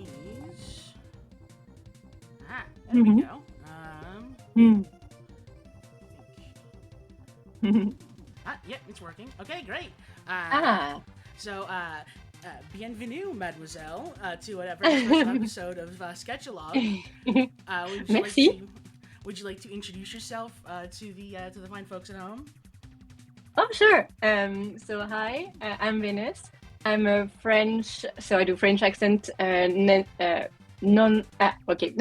these. There we Mm-hmm. go. Yeah, it's working. Okay, great. Ah, So, bienvenue, mademoiselle, to a very special episode of Sketchalog. Would you like merci. to introduce yourself to the fine folks at home? Oh, sure. So hi, I'm Venus. I'm a French, so I do French accent. Non. Okay.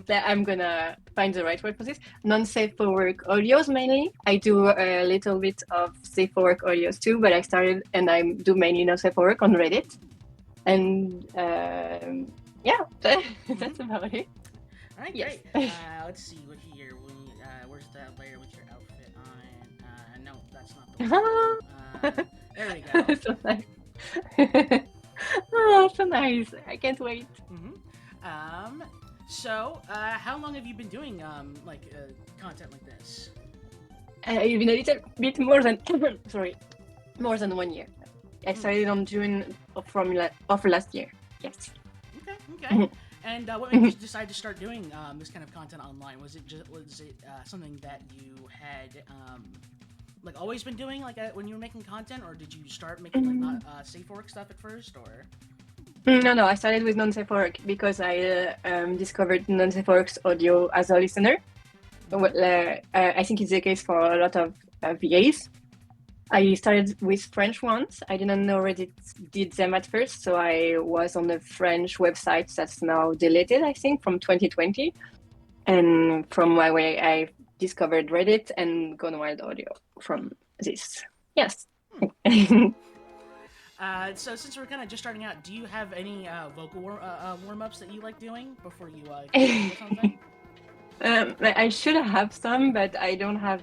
I'm gonna find the right word for this. Non-safe for work audios mainly. I do a little bit of safe for work audios too, but I started and I do mainly non-safe for work on Reddit. And yeah, that's about it. All right, Yes. great. Let's see what here. Where's that layer with your outfit on? No, that's not the one. There we go. So nice. Oh, so nice. I can't wait. So, how long have you been doing content like this? Even a little bit more than sorry, more than 1 year. I started on June of last year. Yes. Okay. And what made you decide to start doing this kind of content online? Was it something that you had always been doing when you were making content, or did you start making not safe work stuff at first, or? No. I started with non-safe work because I discovered non-safe work's audio as a listener. I think it's the case for a lot of VAs. I started with French ones. I didn't know Reddit did them at first, so I was on a French website that's now deleted, I think, from 2020. And from my way, I discovered Reddit and Gone Wild Audio from this. Yes. So since we're kind of just starting out, do you have any vocal warm-ups that you like doing before you do something? I should have some, but I don't have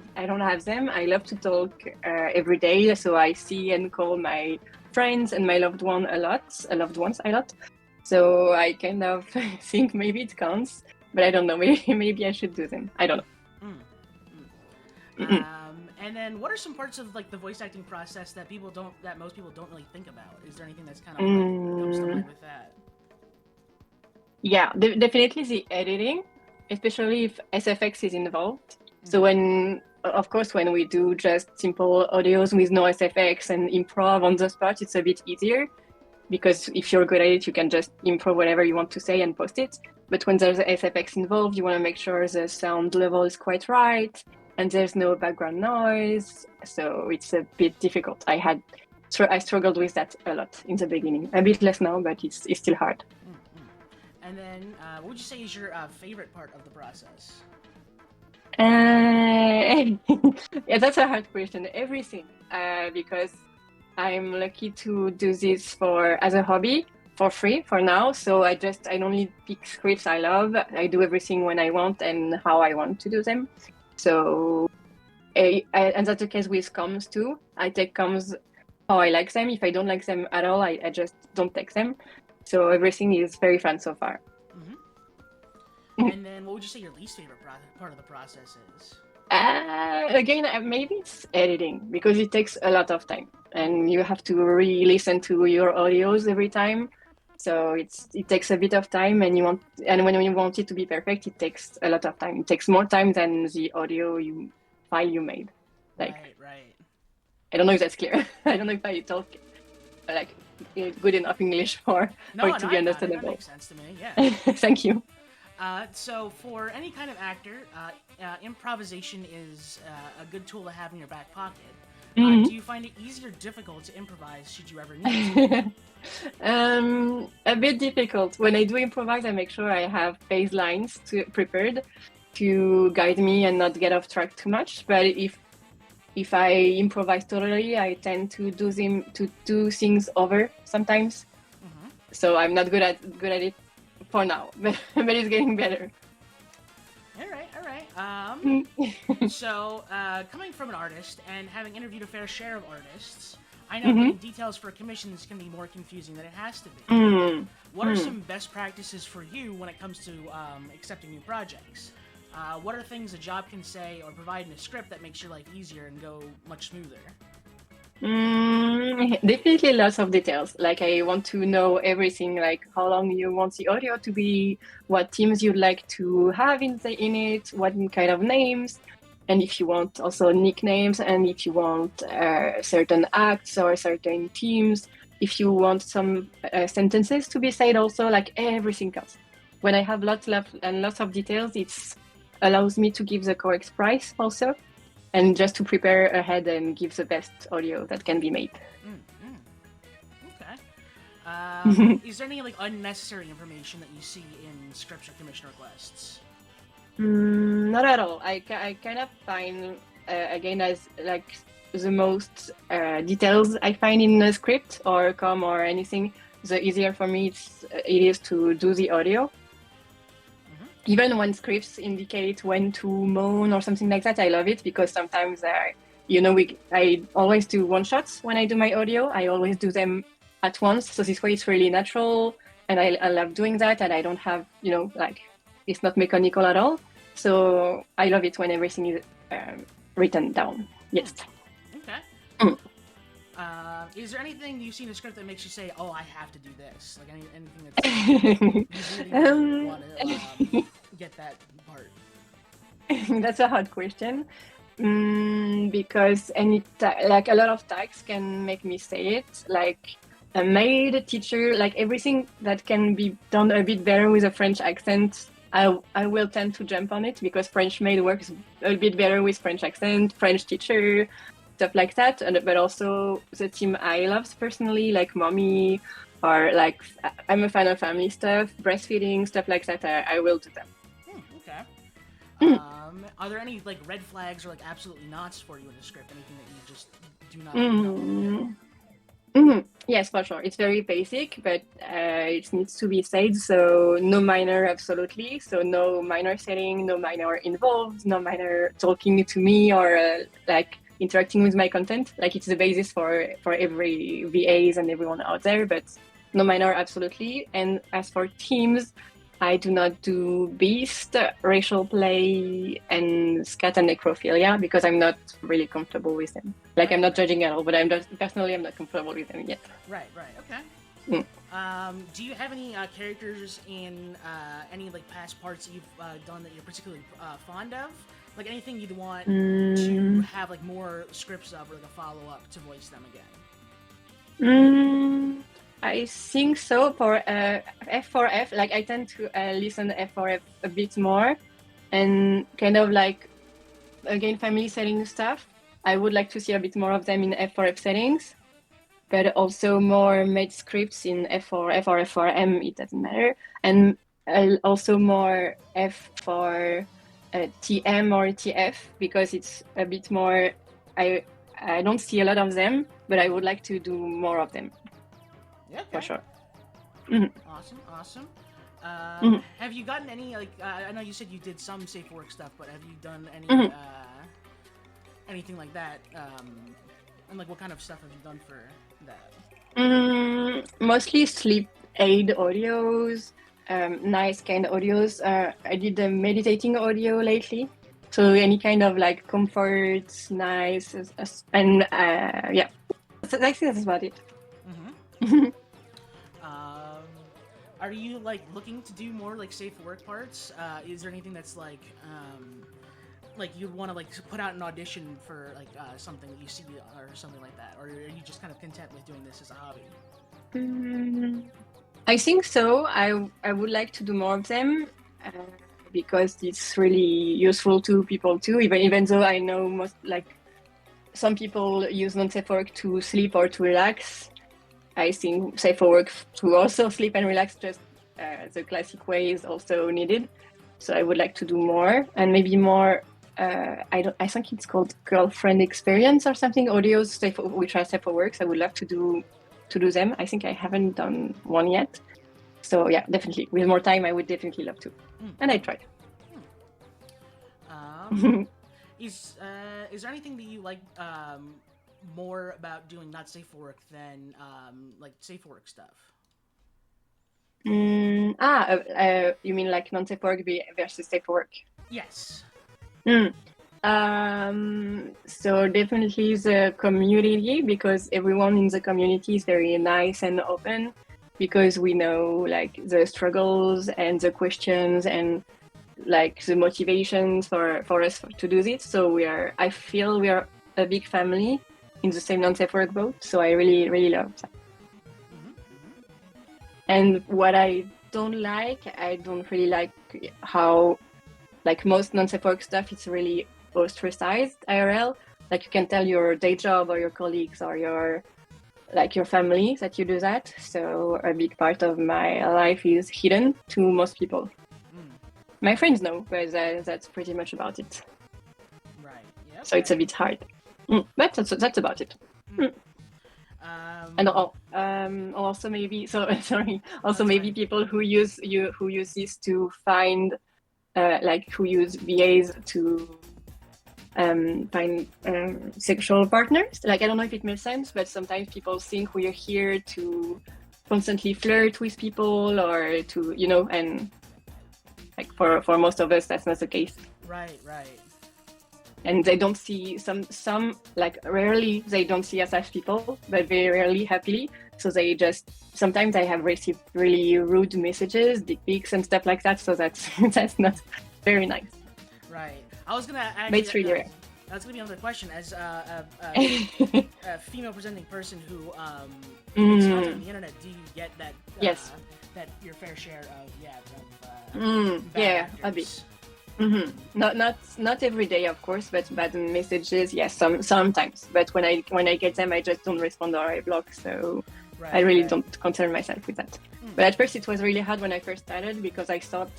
them. I love to talk every day, so I see and call my friends and my loved ones a lot. So I kind of think maybe it counts, but I don't know. Maybe I should do them. I don't know. And then, what are some parts of the voice acting process that most people don't really think about? Is there anything that's kind of comes to mind with that? Yeah, definitely the editing, especially if SFX is involved. So when we do just simple audios with no SFX and improv on the spot, it's a bit easier because if you're good at it, you can just improv whatever you want to say and post it. But when there's SFX involved, you want to make sure the sound level is quite right and there's no background noise. So it's a bit difficult. I struggled with that a lot in the beginning. A bit less now, but it's still hard. And then, what would you say is your favorite part of the process? Yeah, that's a hard question. Everything, because I'm lucky to do this as a hobby for free for now. So I only pick scripts I love. I do everything when I want and how I want to do them. So, and that's the case with comms too. I take comms how I like them. If I don't like them at all, I just don't take them. So everything is very fun so far. And then, what would you say your least favorite part of the process is? Again, maybe it's editing because it takes a lot of time, and you have to re-listen to your audios every time. So it takes a bit of time, and when you want it to be perfect, it takes a lot of time. It takes more time than the audio file you made. Right. I don't know if that's clear. I don't know if I talk good enough English for it to be understandable. That makes sense to me. Yeah. Thank you. So for any kind of actor, improvisation is a good tool to have in your back pocket. Do you find it easy or difficult to improvise should you ever need to? A bit difficult. When I do improvise, I make sure I have baselines prepared to guide me and not get off track too much. But if I improvise totally, I tend to do things over sometimes. So I'm not good at it for now, but it's getting better. All right. So, coming from an artist and having interviewed a fair share of artists, I know getting details for commissions can be more confusing than it has to be. What are some best practices for you when it comes to accepting new projects? What are things a job can say or provide in a script that makes your life easier and go much smoother? Definitely lots of details. Like I want to know everything, like how long you want the audio to be, what teams you'd like to have in it, what kind of names, and if you want also nicknames, and if you want certain acts or certain teams, if you want some sentences to be said also, like everything counts. When I have lots of details, it allows me to give the correct price also, and just to prepare ahead and give the best audio that can be made. Okay. Is there any like unnecessary information that you see in scripts or commission requests? Not at all. I kind of find again as like the most details I find in a script or com or anything, the easier for me it is to do the audio. Even when scripts indicate when to moan or something like that, I love it because sometimes I always do one shots when I do my audio. I always do them at once, so this way it's really natural, and I love doing that, and I don't have like it's not mechanical at all. So I love it when everything is written down. Yes. Okay. Is there anything you see in a script that makes you say, "Oh, I have to do this"? Like anything that's you really want to get that part? That's a hard question. Because like a lot of tags can make me say it, like a maid, teacher, like everything that can be done a bit better with a French accent. I will tend to jump on it because French maid works a bit better with French accent, French teacher, stuff like that. But also the team I love personally, like mommy, or like I'm a fan of family stuff, breastfeeding, stuff like that. I will do them. Okay. Are there any like red flags or like absolutely nots for you in the script? Anything that you just do not? Yes, for sure. It's very basic, but it needs to be said. So no minor, absolutely. So no minor setting, no minor involved, no minor talking to me or like interacting with my content. Like it's the basis for every VAs and everyone out there, but no minor, absolutely. And as for teams, I do not do beast, racial play, and scat and necrophilia because I'm not really comfortable with them. Like I'm not judging at all, but I'm not comfortable with them yet. Right. Okay. Do you have any characters in any like past parts that you've done that you're particularly fond of? Like anything you'd want to have like more scripts of or like a follow up to voice them again? I think so. For F4F, like I tend to listen to F4F a bit more, and kind of like again family setting stuff. I would like to see a bit more of them in F4F settings, but also more made scripts in F4F or F4M. It doesn't matter, and also more F for TM or TF because it's a bit more. I don't see a lot of them, but I would like to do more of them. Yeah, okay. For sure. Awesome. Have you gotten any like? I know you said you did some safe work stuff, but have you done any anything like that? And like, what kind of stuff have you done for that? Mostly sleep aid audios, nice kind of audios. I did the meditating audio lately, so any kind of like comfort, nice, and yeah. So I think that's about it. Are you like looking to do more like safe work parts? Is there anything that's like you'd want to like put out an audition for like something that you see or something like that, or are you just kind of content with doing this as a hobby? I think so. I would like to do more of them because it's really useful to people too. Even though I know most like some people use non-safe work to sleep or to relax. I think safer work to also sleep and relax, just the classic way is also needed. So I would like to do more and maybe more. I think it's called girlfriend experience or something. Audios which are safer works. I would love to do them. I think I haven't done one yet. So yeah, definitely with more time, I would definitely love to. And I tried. Is there anything that you like more about doing not safe work than like safe work stuff? You mean like non-safe work versus safe work? Yes. So definitely the community, because everyone in the community is very nice and open, because we know like the struggles and the questions and like the motivations for us to do this. So I feel we are a big family in the same non-safe work boat. So I really, really love that. And what I don't really like how like most non-safe work stuff, it's really ostracized IRL. Like you can tell your day job or your colleagues or your family that you do that. So a big part of my life is hidden to most people. My friends know, but that's pretty much about it. Right. Yep. So it's a bit hard. But that's about it. And also maybe sorry. Also maybe people who use this to find who use VAs to find sexual partners. Like I don't know if it makes sense, but sometimes people think we are here to constantly flirt with people or to and like for most of us that's not the case. Right. And they don't see some like rarely they don't see us as people, but very rarely happily. So they just sometimes I have received really rude messages, dick pics and stuff like that. So that's not very nice. Right. I was gonna actually. But it's really rare. That's gonna be another question. As a female presenting person who makes content on the internet, do you get that? Yes. That your fair share of a bit. Not every day, of course, but bad messages, yes, sometimes. But when I get them, I just don't respond or I block. So I really don't concern myself with that. But at first, it was really hard when I first started because I thought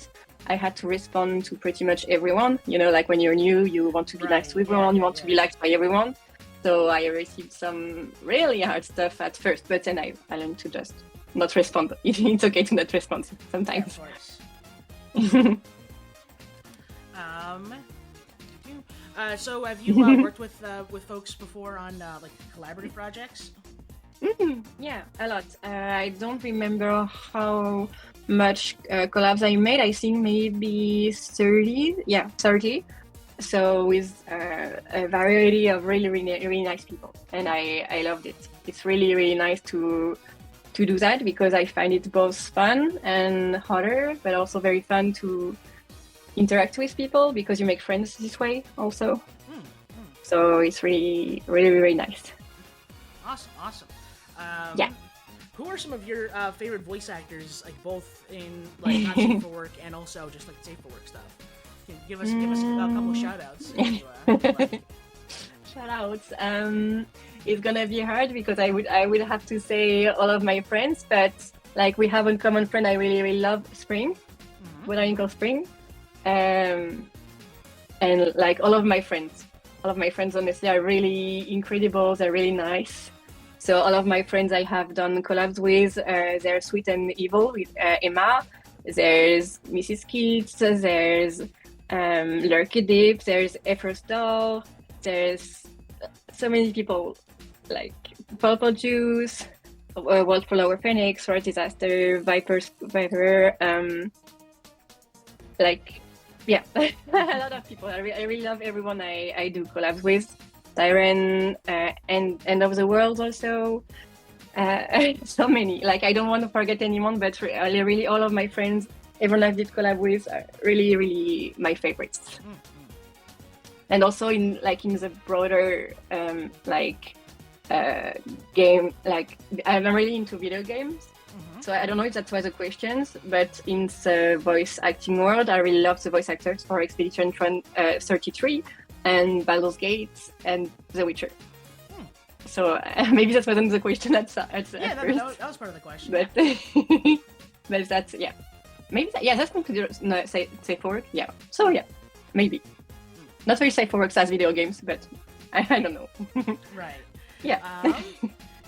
I had to respond to pretty much everyone. Like when you're new, you want to be nice to everyone, you want to be liked by everyone. So I received some really hard stuff at first, but then I learned to just not respond. It's okay to not respond sometimes. Yeah, of course. So have you worked with folks before on like collaborative projects? Yeah, a lot. I don't remember how much collabs I made. I think maybe 30. Yeah, 30. So with a variety of really, really, really nice people, and I loved it. It's really, really nice to do that because I find it both fun and harder, but also very fun to interact with people because you make friends this way also. So it's really, really, really nice. Awesome. Yeah. Who are some of your favorite voice actors, like both in like not safe for work and also just like safe for work stuff? Give us a couple of shout outs. Shout outs. It's gonna be hard because I would have to say all of my friends, but like we have a common friend I really, really love, Spring. What I call Spring. And like all of my friends honestly are really incredible. They're really nice. So all of my friends I have done collabs with, they're sweet and evil with Emma. There's Mrs. Kids, there's Lurky Dip, there's Efrostar, there's so many people like Purple Juice, Wildflower Phoenix, Sword Disaster, Viper, yeah, a lot of people. I really love everyone I do collabs with. Siren, and End of the World also. So many. Like I don't want to forget anyone, but really all of my friends, everyone I did collab with, are really, really my favorites. And also in the broader game, like I'm really into video games. So I don't know if that was a question, but in the voice acting world, I really love the voice actors for Expedition 33 and Baldur's Gate and The Witcher. So maybe that wasn't the question at first. That was part of the question. But but that's maybe that's considered safe for work. Yeah. So maybe not very safe for work as video games, but I don't know. Right. Yeah.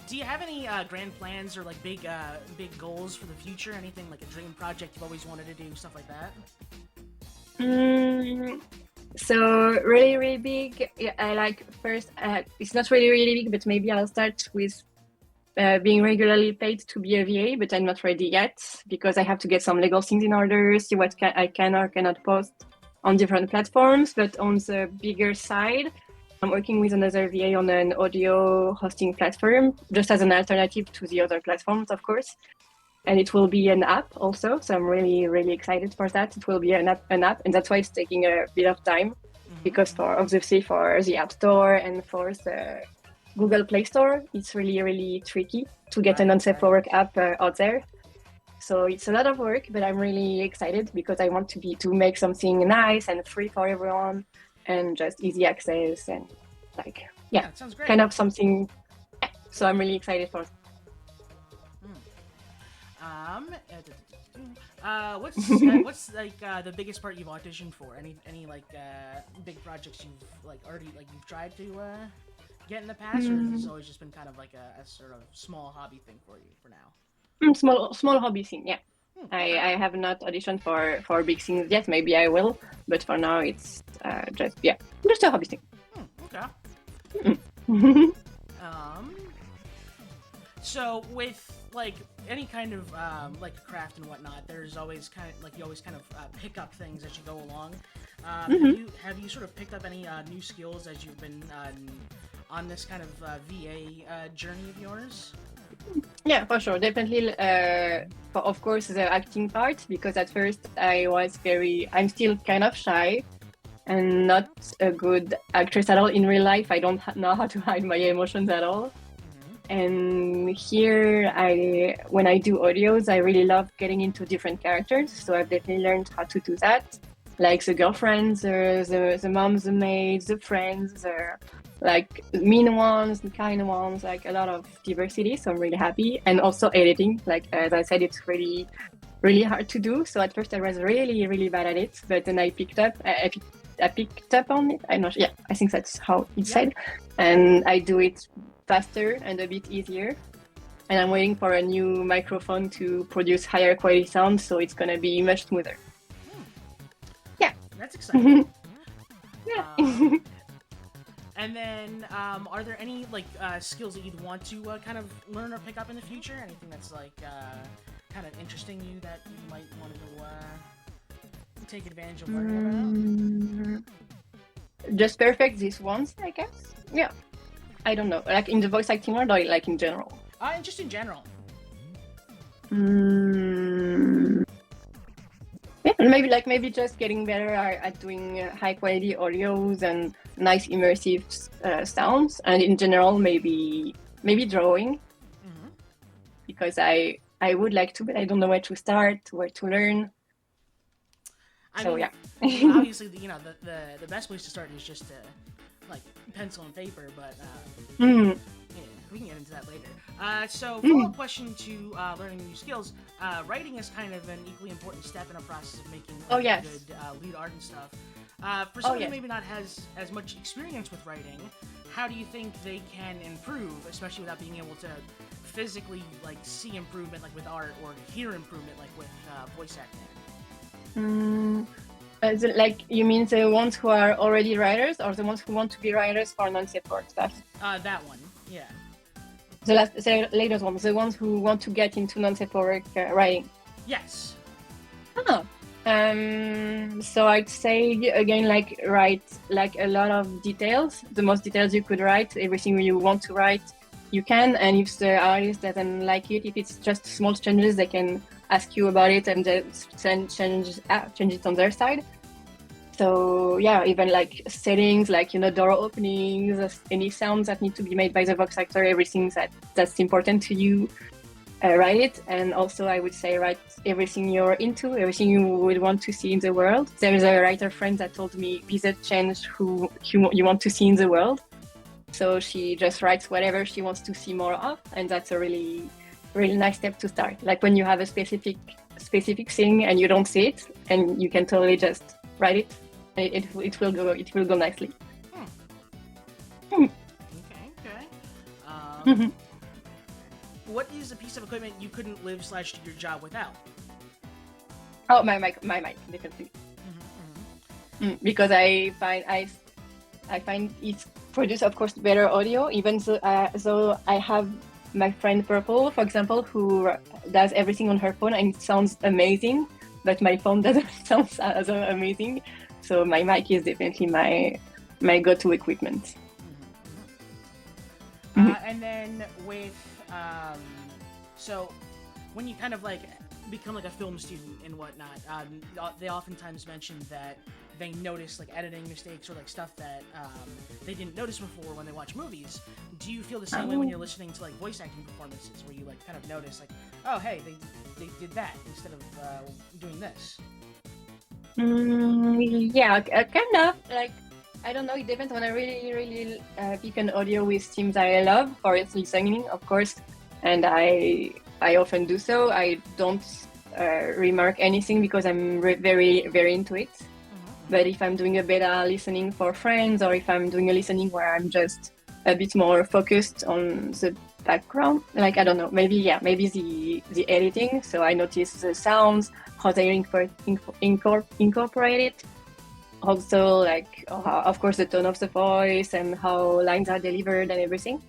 Do you have any grand plans or like big goals for the future? Anything like a dream project you've always wanted to do, stuff like that? So really, really big. I like first. It's not really, really big, but maybe I'll start with being regularly paid to be a VA. But I'm not ready yet because I have to get some legal things in order, see what I can or cannot post, on different platforms, but on the bigger side, I'm working with another VA on an audio hosting platform, just as an alternative to the other platforms, of course. And it will be an app also, so I'm really, really excited for that. It will be an app, and that's why it's taking a bit of time, because obviously for the App Store and for the Google Play Store, it's really, really tricky to get an Unsafe for Work app out there. So it's a lot of work, but I'm really excited because I want to make something nice and free for everyone, and just easy access and that sounds great. kind of something. So I'm really excited for. What's the biggest part you've auditioned for? Any big projects you've already you've tried to get in the past, or has it always just been kind of like a sort of small hobby thing for you for now? Small hobby thing, yeah. I have not auditioned for big things yet. Maybe I will, but for now it's just a hobby thing. Okay. So with any kind of craft and whatnot, there's always you always pick up things as you go along. Have you sort of picked up any new skills as you've been on this kind of VA journey of yours? Yeah, for sure, definitely. Of course, the acting part, because at first I'm still kind of shy and not a good actress at all in real life. I don't know how to hide my emotions at all. And here, when I do audios, I really love getting into different characters. So I've definitely learned how to do that, like the girlfriends, the moms, the maids, the friends, the mean ones, the kind ones, a lot of diversity. So I'm really happy. And also editing, as I said, it's really, really hard to do. So at first I was really, really bad at it, but then I picked up. I picked up on it. I'm not. Yeah, I think that's how it's said, and I do it faster and a bit easier. And I'm waiting for a new microphone to produce higher quality sound, so it's gonna be much smoother. Yeah, that's exciting. Yeah. And then, are there any skills that you'd want to kind of learn or pick up in the future? Anything that's kind of interesting you that you might want to take advantage of learning about? Just perfect this once, I guess. Yeah. I don't know, in the voice acting world or in general? Just in general. Yeah, maybe just getting better at doing high quality audios and nice immersive sounds, and in general maybe drawing, because I would like to, but I don't know where to start, where to learn. Obviously, the best place to start is just to pencil and paper, but we can get into that later. So follow-up question to learning new skills. Writing is kind of an equally important step in a process of making good lead art and stuff. For someone who maybe not has as much experience with writing, how do you think they can improve, especially without being able to physically see improvement with art, or hear improvement with voice acting? You mean the ones who are already writers, or the ones who want to be writers for non-safe work stuff? That one, yeah. The latest ones, the ones who want to get into non-safe for work writing. Yes. So I'd say again, write a lot of details. The most details you could write, everything you want to write, you can. And if the artist doesn't like it, if it's just small changes, they can ask you about it and just change it on their side. So yeah, even settings, door openings, any sounds that need to be made by the voice actor, everything that's important to you, write it. And also I would say write everything you're into, everything you would want to see in the world. There is a writer friend that told me, be the change who you want to see in the world. So she just writes whatever she wants to see more of, and that's a really, really nice step to start. When you have a specific thing and you don't see it, and you can totally just write it, and it will go nicely. Okay. What is a piece of equipment you couldn't live / do your job without? Oh, my mic, definitely. Because I find it produce, of course, better audio. Even though I have my friend Purple, for example, who does everything on her phone and it sounds amazing, but my phone doesn't sound as amazing. So my mic is definitely my go-to equipment. And then with so when you kind of like become like a film student and whatnot, they oftentimes mention that they notice like editing mistakes or like stuff that they didn't notice before when they watch movies. Do you feel the same way when you're listening to like voice acting performances, where you like kind of notice like, oh hey, they did that instead of doing this? Yeah, kind of. Like, I don't know, it depends. When I really pick an audio with themes I love for its listening, of course, and I often do so. I don't remark anything because I'm very into it. But if I'm doing a beta listening for friends, or if I'm doing a listening where I'm just a bit more focused on the background, like, I don't know, maybe the editing. So I notice the sounds, how they incorporate it. Also, like, of course, the tone of the voice and how lines are delivered and everything.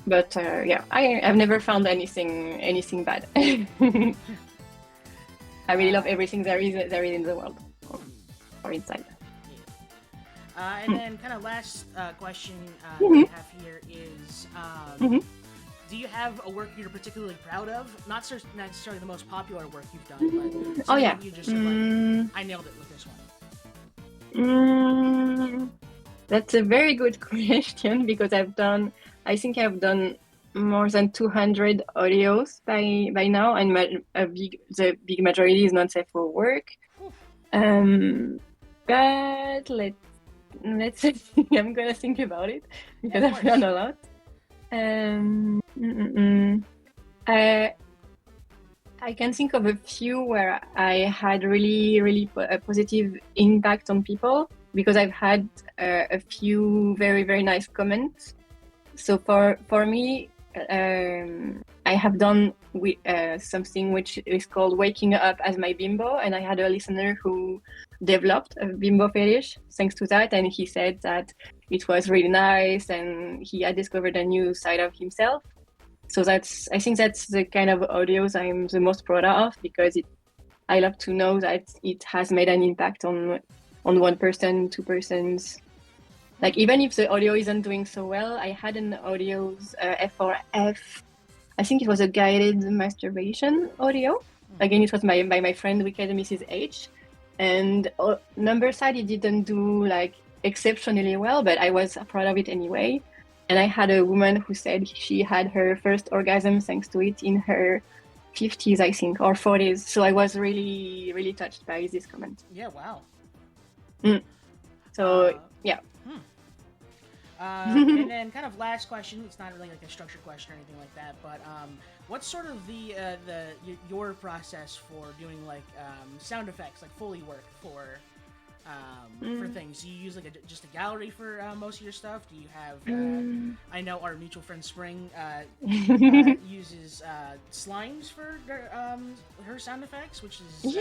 But I've never found anything bad. I really love everything there is in the world or inside. And then, kind of last question we have here is, do you have a work you're particularly proud of? Not necessarily the most popular work you've done, but something you just like, I nailed it with this one. That's a very good question, because I think I've done more than 200 audios by now, and the big majority is not safe for work. But let's see. I'm gonna think about it, because I've done a lot. I can think of a few where I had really a positive impact on people, because I've had a few very nice comments. So for me, I have done something which is called waking up as my bimbo, and I had a listener who developed a bimbo fetish thanks to that, and he said that it was really nice and he had discovered a new side of himself. So I think that's the kind of audios I'm the most proud of, because I love to know that it has made an impact on one person, two persons. Like, even if the audio isn't doing so well, I had an audio's F4F. I think it was a guided masturbation audio. Again, it was by my friend Wicked Mrs. H. And number side, it didn't do like exceptionally well, but I was proud of it anyway. And I had a woman who said she had her first orgasm thanks to it in her 50s, I think, or 40s. So I was really touched by this comment. Yeah, wow. So, yeah. And then, kind of last question. It's not really like a structured question or anything like that, but what's sort of your process for doing like sound effects, like Foley work for things? Do you use like just a gallery for most of your stuff? Do you have? I know our mutual friend Spring uses slimes for her sound effects, which is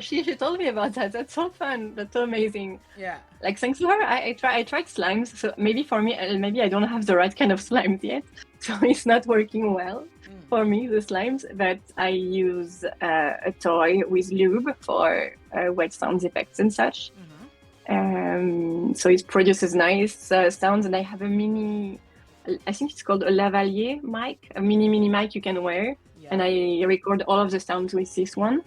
she told me about that. That's so fun. That's so amazing. Yeah. Like, thanks to her, I tried slimes. So maybe for me, maybe I don't have the right kind of slimes yet, so it's not working well for me, the slimes. But I use a toy with lube for wet sound effects and such. So it produces nice sounds, and I have a mini, I think it's called a lavalier mic, a mini mic you can wear, and I record all of the sounds with this one.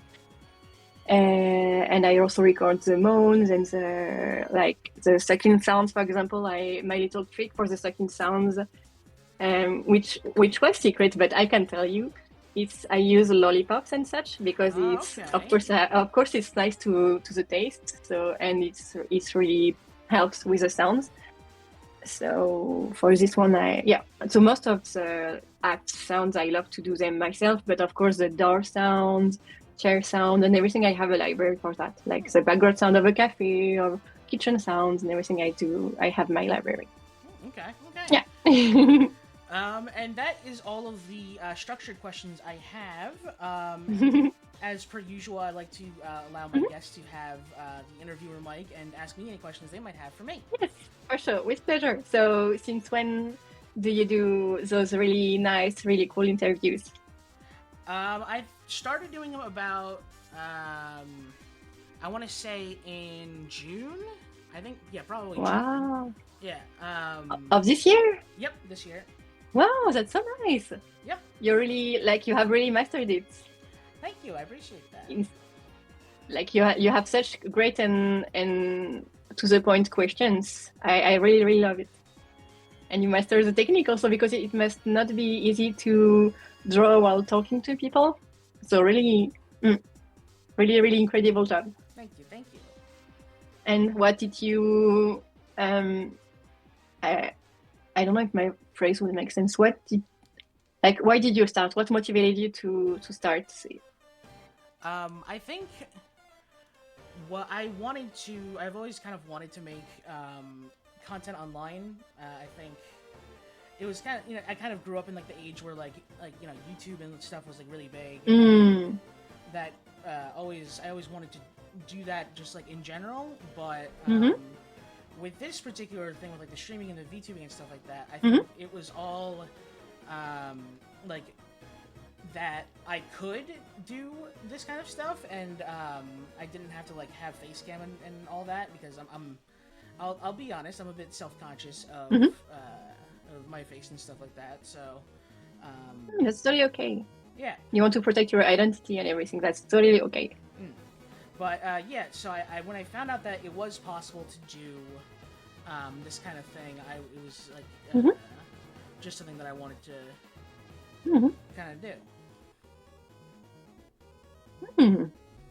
And I also record the moans and the sucking sounds. For example, my little trick for the sucking sounds, which was secret, but I can tell you, I use lollipops and such, because of course it's nice to the taste. So, and it's really helps with the sounds. So for this one, so most of the act sounds I love to do them myself, but of course the door sounds, chair sound, and everything, I have a library for that. Like the background sound of a cafe or kitchen sounds and everything I have my library. Okay. Yeah. And that is all of the structured questions I have. As per usual, I like to allow my guests to have the interviewer mic and ask me any questions they might have for me. Yes, for sure, with pleasure. So, since when do you do those really nice, really cool interviews? I started doing them about, I want to say in June. I think, yeah, probably June. Wow. Yeah. Of this year? Yep, this year. Wow, that's so nice. Yep. You're really like you have really mastered it. Thank you. I appreciate that. Like you have such great and to the point questions. I really really love it. And you master the technique also because it must not be easy to draw while talking to people. So really, really, really incredible job. Thank you. Thank you. And what did you? I don't know if my phrase will make sense. Why did you start? What motivated you to start? I think what I've always kind of wanted to make content online. I think it was kind of, I kind of grew up in like the age where like YouTube and stuff was like really big. That I always wanted to do that just like in general, but with this particular thing with like the streaming and the VTubing and stuff like that, I think it was all like that I could do this kind of stuff, and I didn't have to like have face cam and all that, because I'll be honest, I'm a bit self-conscious of my face and stuff like that, so that's totally okay. Yeah, you want to protect your identity and everything, that's totally okay. But yeah, so I when I found out that it was possible to do this kind of thing, it was like just something that I wanted to kind of do.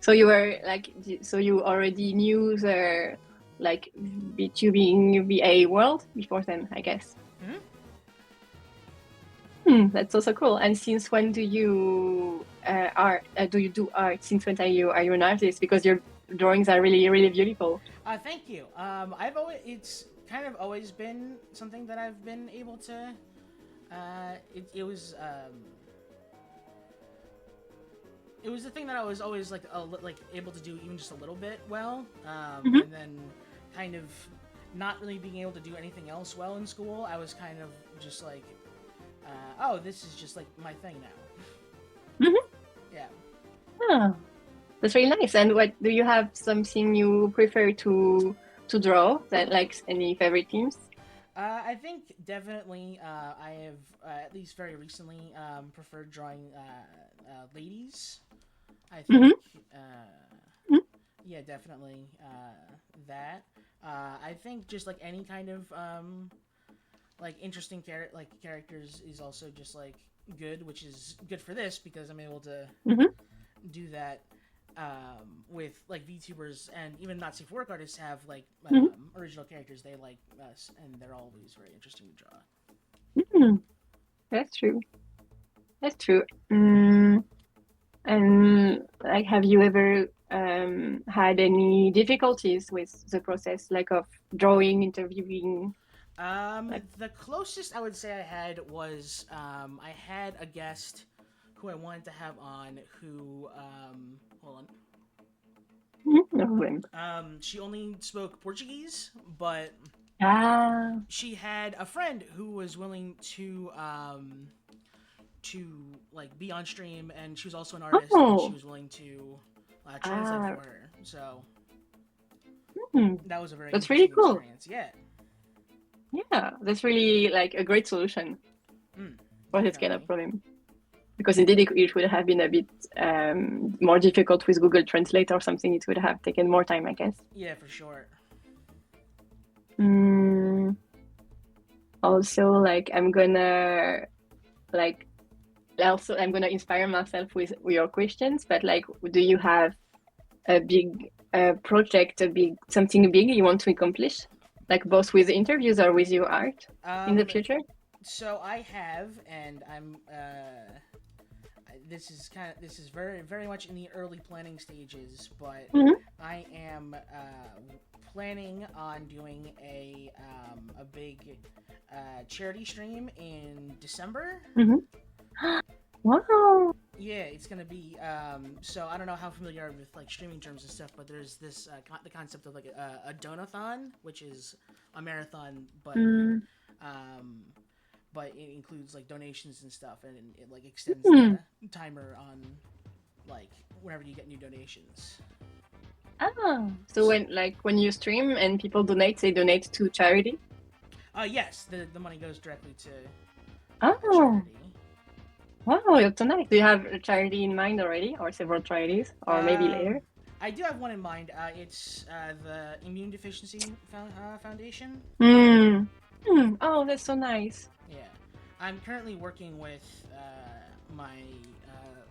So you were like, so you already knew the like VTubing VA world before then, I guess. That's also cool. And since when do you do you do art? Since when are you an artist? Because your drawings are really really beautiful. Thank you. It's kind of always been something that I've been able to. It was the thing that I was always like able to do even just a little bit well, and then kind of not really being able to do anything else well in school. I was kind of just like, oh, this is just like my thing now. Yeah. Oh, that's really nice. And what do you have something you prefer to draw? That like any favorite themes? I think definitely I have at least very recently preferred drawing ladies. I think yeah, definitely that. I think just like any kind of like interesting characters is also just like good, which is good for this because I'm able to do that with like VTubers, and even not safe for work artists have like original characters they like us, and they're always very interesting to draw. That's true. That's true. And like, have you ever had any difficulties with the process, like of drawing, interviewing? The closest I would say I had was I had a guest who I wanted to have on who hold on. No problem. She only spoke Portuguese, but she had a friend who was willing to like be on stream, and she was also an artist, and she was willing to translate for her. So that was a that's really cool experience. Yeah, that's really like a great solution for this kind of problem. Because indeed it would have been a bit more difficult with Google Translate or something. It would have taken more time, I guess. Yeah, for sure. Also, like I'm gonna inspire myself with your questions. But like, do you have a big project, something big you want to accomplish, like both with interviews or with your art in the future? So I have, and I'm. This is very very much in the early planning stages, but I am planning on doing a big charity stream in December. Wow. Yeah, it's gonna be so I don't know how familiar you are with like streaming terms and stuff, but there's this the concept of like a donathon, which is a marathon, but it includes like donations and stuff, and it like extends the timer on like whenever you get new donations. So when you stream and people donate, they donate to charity? Yes, the money goes directly to Oh, charity. wow, that's so nice. Do you have a charity in mind already, or several charities, or maybe later? I do have one in mind. It's the Immune Deficiency Foundation. Oh, that's so nice. Yeah, I'm currently working with my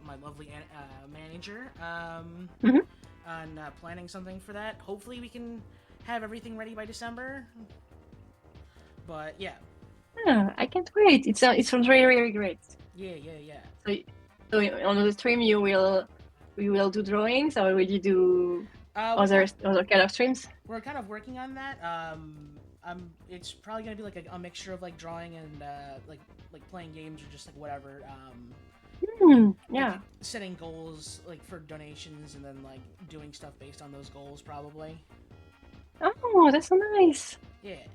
my lovely manager on planning something for that. Hopefully, we can have everything ready by December. But yeah. I can't wait. It sounds really, really great. Yeah. So on the stream you will do drawings, or will you do other kind of streams? We're kind of working on that. It's probably gonna be like a mixture of like drawing and like playing games or just like whatever. Yeah. Like setting goals like for donations and then like doing stuff based on those goals probably. Oh, that's so nice. Yeah.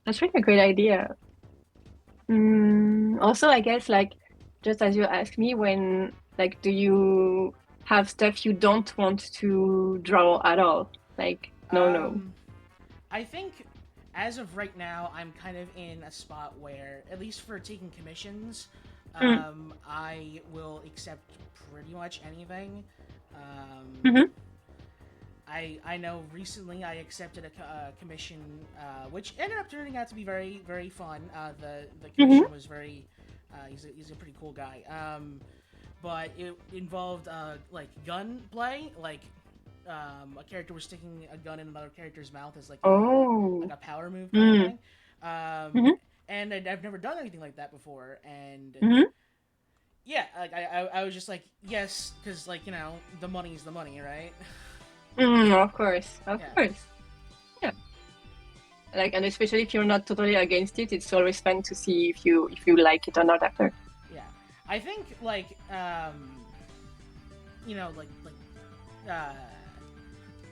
That's really a great idea. Also, I guess like just as you asked me, when like do you have stuff you don't want to draw at all? Like no. I think as of right now, I'm kind of in a spot where, at least for taking commissions, I will accept pretty much anything. I know recently I accepted a commission, which ended up turning out to be very, very fun. The commission was very, he's a pretty cool guy. But it involved like gun play, like a character was sticking a gun in another character's mouth as like a power move kind of thing. And I've never done anything like that before, and yeah, like I was just like yes, because like the money's the money, right? Of course. Yeah. Like, and especially if you're not totally against it, it's always fun to see if you like it or not after. Yeah, I think like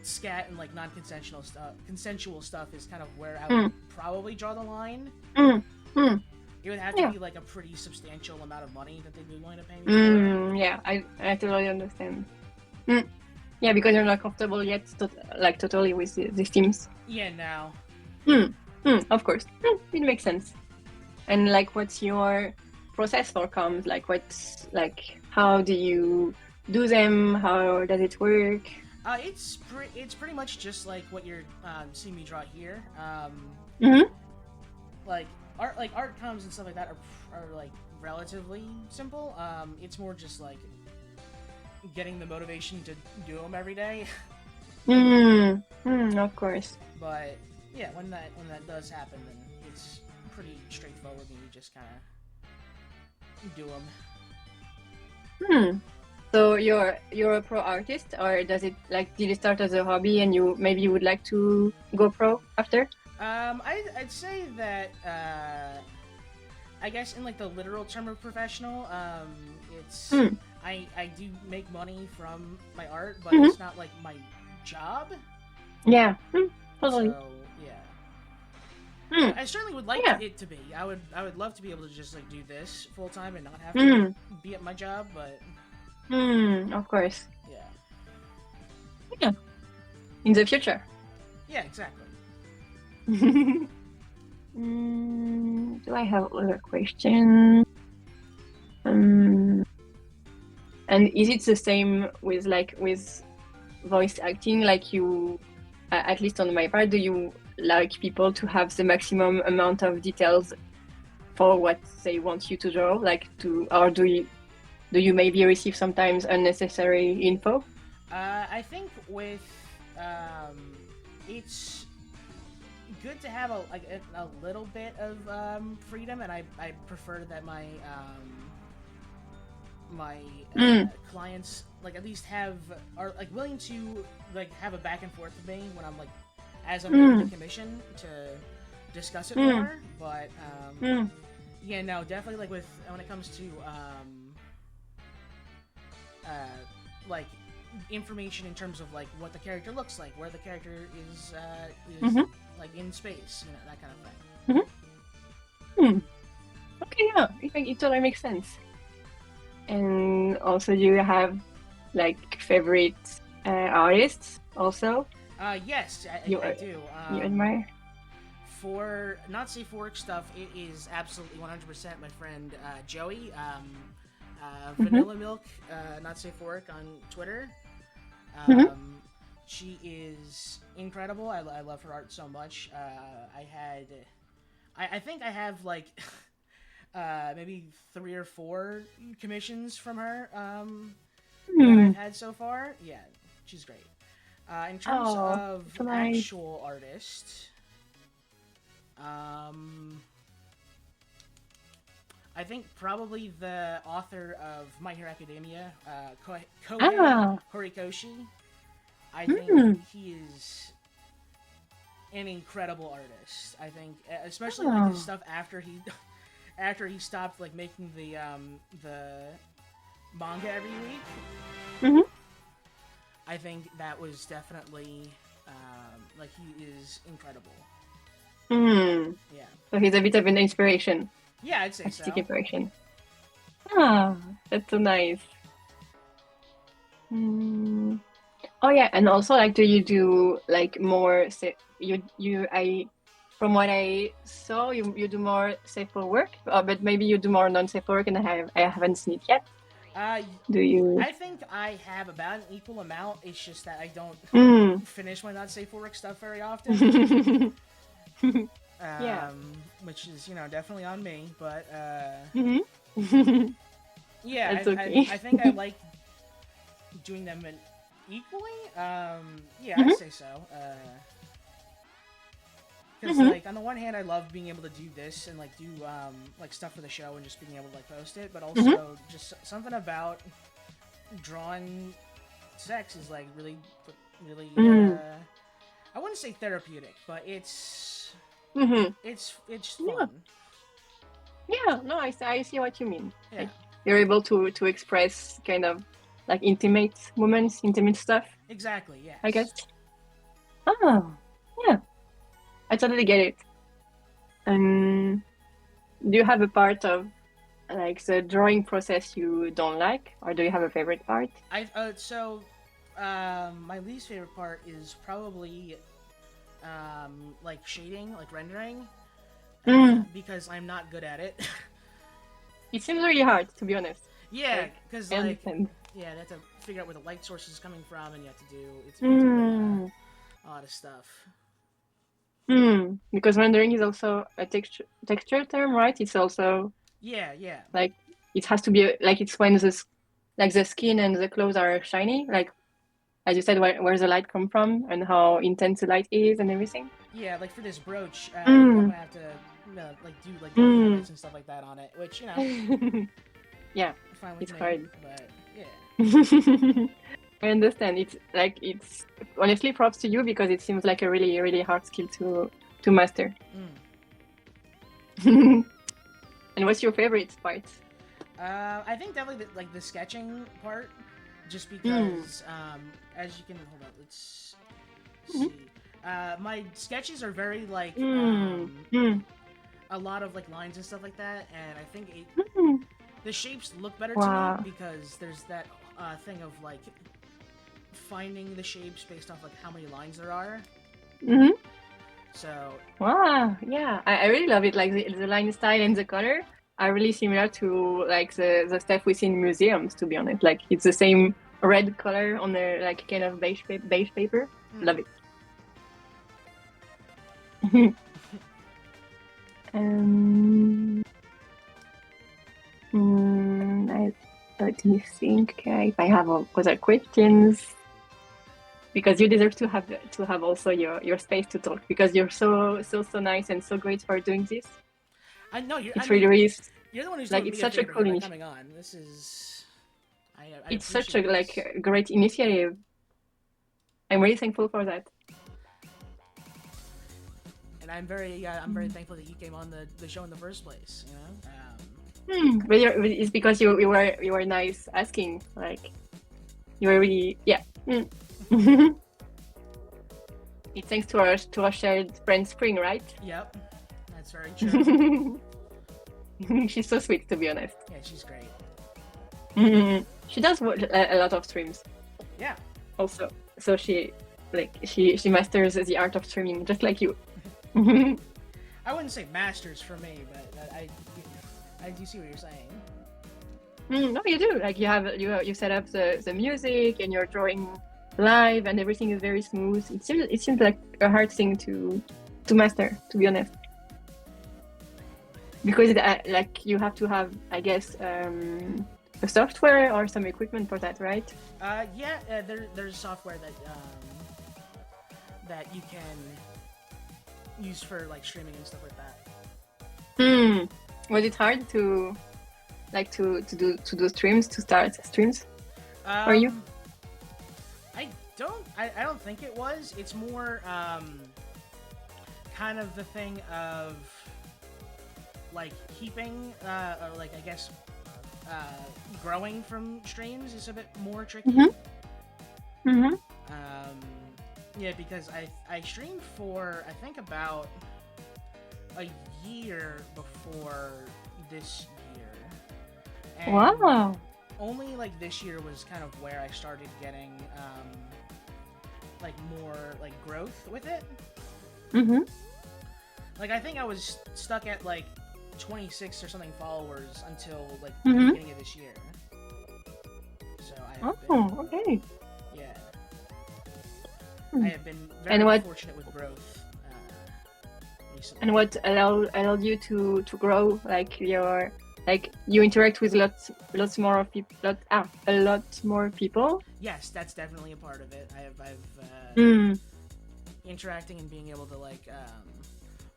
scat and like non-consensual stuff, consensual stuff is kind of where I would probably draw the line. It would have to be like a pretty substantial amount of money that they'd be willing to pay me for. Yeah, I totally understand. Yeah, because you're not comfortable yet, totally with these themes. Yeah, now. Of course, it makes sense. And like, what's your process for comms? Like, how do you do them? How does it work? It's pretty much just like what you're seeing me draw here. Like art comms and stuff like that are like relatively simple. It's more just like getting the motivation to do them every day. Of course. But yeah, when that does happen, then it's pretty straightforward, and you just kind of do them. So you're a pro artist, or did it start as a hobby and you maybe would like to go pro after? I'd say that I guess in like the literal term of professional, it's I do make money from my art, but it's not like my job. Yeah, totally. So yeah, I certainly would like it to be. I would love to be able to just like do this full time and not have to be at my job, but of course. Yeah. In the future. Yeah, exactly. Do I have other questions? And is it the same with voice acting? Like you, at least on my part, do you like people to have the maximum amount of details for what they want you to draw? Or do you maybe receive sometimes unnecessary info? I think with it's good to have a little bit of freedom, and I prefer that my clients like at least are like willing to like have a back and forth with me when I'm like as I'm making the commission to discuss it more. But yeah, no, definitely like when it comes to like information in terms of like what the character looks like, where the character is like in space, that kind of thing. Okay, yeah, it totally makes sense. And also, do you have like favorite artists also? Yes, You I do. you admire? For not safe for work stuff, it is absolutely 100% my friend Joey, Mm-hmm. Vanilla Milk, not safe for work on Twitter. Mm-hmm. She is incredible. I love her art so much. I think I have like maybe 3 or 4 commissions from her that I've had so far. Yeah, she's great. In terms Oh, of so nice. actual artist, I think probably the author of My Hero Academia, Kohei Ah. Horikoshi. I think Hmm. he is an incredible artist. I think, especially like his Oh. stuff after he after he stopped like making the manga every week. Mm-hmm. I think that was definitely like he is incredible. Hmm. Yeah. So he's a bit of an inspiration, Yeah, I'd say artistic so. inspiration. Ah, that's so nice. Hmm. Oh yeah, and also like, do you do like more? Say you I, from what I saw, you do more safe for work, but maybe you do more non-safe for work, and I haven't seen it yet. Uh, Do you? I think I have about an equal amount. It's just that I don't Mm. finish my not safe for work stuff very often. Yeah. Which is definitely on me. But Mm-hmm. yeah, That's okay. I think I like doing them equally. Yeah, I'd Mm-hmm. say so. Because Mm-hmm. like on the one hand, I love being able to do this and like do like stuff for the show and just being able to like post it, but Mm-hmm. also just something about drawing sex is like really Mm. I wouldn't say therapeutic, but it's Mm-hmm. it's Yeah. fun. Yeah. No, I see what you mean. Yeah, Like you're able to express kind of like intimate moments, intimate stuff, exactly. I guess. Yes. Oh, yeah. I totally get it. And do you have a part of like the drawing process you don't like, or do you have a favorite part? My least favorite part is probably like shading, like rendering, Mm. because I'm not good at it. It seems really hard, to be honest. Yeah, Like, because I like understand. yeah, they have to figure out where the light source is coming from, and you have to do Mm. a lot of stuff. Mm. Because rendering is also a texture term, right? It's also Yeah, yeah, like it has to be like it's when like the skin and the clothes are shiny, like as you said, where the light come from and how intense the light is and everything. yeah. Like for this brooch, I'm Mm. gonna have to like do like dark Mm. highlights and stuff like that on it, which Yeah, fine with it's me. hard. But yeah, I understand. It's like it's honestly props to you because it seems like a really, really hard skill to master. And what's your favorite part? I think definitely like the sketching part, just Mm. because as you can hold on, let's Mhm. see. My sketches are very like Mm. Mm. a lot of like lines and stuff like that, and I think Mm. the shapes look better to Wow. me because there's that thing of like finding the shapes based off like how many lines there are. Hmm. So Wow. Yeah, I really love it. Like the line style and the color are really similar to like the stuff we see in museums. To be honest, like it's the same red color on the like kind of beige paper. Love it. Um, let me think if I have other questions because you deserve to have also your space to talk because you're so nice and so great for doing this. I know you're. It's I mean, really you're the one who's like doing it's me a such a favor cool by initiative. coming on. This is. I It's such a appreciate like this. great initiative. I'm really thankful for that. And I'm very thankful that you came on the show in the first place. But it's because you were nice asking. Like you were really It's thanks to our shared friend Spring, right? Yep, that's very true. She's so sweet, to be honest. Yeah, she's great. She does a lot of streams. Yeah. Also, so she like she masters the art of streaming, just like you. I wouldn't say masters for me, but I do see what you're saying. No, you do. Like you set up the music and you're drawing live and everything is very smooth. It seems like a hard thing to master, to be honest. Because like you have to have, I guess, a software or some equipment for that, right? Yeah, there's software that you can use for like streaming and stuff like that. Was it hard to do streams, to start streams for you? I don't think it was. It's more kind of the thing of like keeping or like I guess growing from streams is a bit more tricky. Yeah, because I streamed for I think about a year before this year. And Wow. only like this year was kind of where I started getting like more like growth with it. Like I think I was stuck at like 26 or something followers until like the beginning of this year. So I have been, Okay. yeah. I have been very fortunate with growth recently. And what allowed you to grow? Like you interact with lots more people. A lot more people. Yes, that's definitely a part of it. I've interacting and being able to like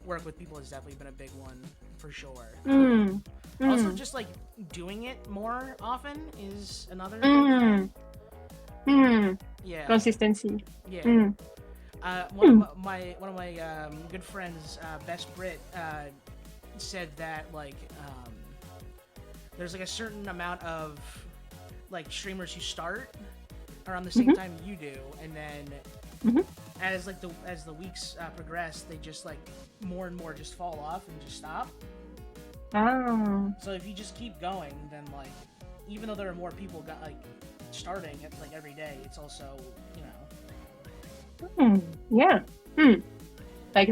work with people has definitely been a big one for sure. Also, just like doing it more often is another big thing. Yeah. Consistency. Yeah. One of my good friends, Best Brit, said that like there's like a certain amount of like streamers who start around the same time you do, and then as the weeks progress, they just like more and more just fall off and just stop. So if you just keep going, then like even though there are more people starting at like every day, it's also Yeah. Like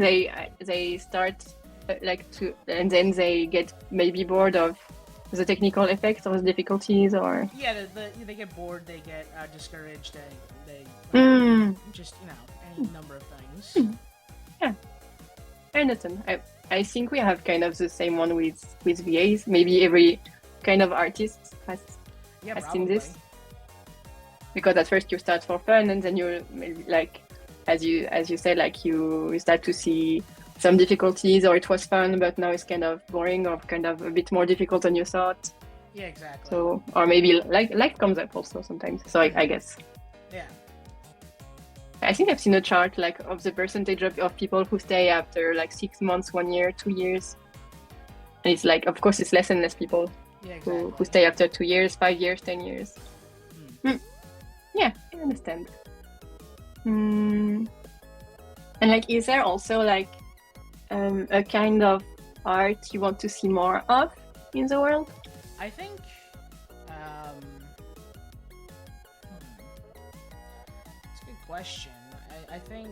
they start and then they get maybe bored of the technical effects or the difficulties, or they get bored, they get discouraged, they just any number of things. Yeah, I understand. I think we have kind of the same one with VAs. Maybe every kind of artist has seen this. Because at first you start for fun, and then you maybe like, as you said, like you start to see some difficulties, or it was fun, but now it's kind of boring, or kind of a bit more difficult than you thought. Yeah, exactly. So, or maybe like comes up also sometimes. So I guess. Yeah. I think I've seen a chart like of the percentage of people who stay after like 6 months, 1 year, 2 years. And it's like, of course, it's less and less people who stay after 2 years, 5 years, 10 years. Yeah, I understand. And like, is there also like a kind of art you want to see more of in the world? I think it's a good question. I think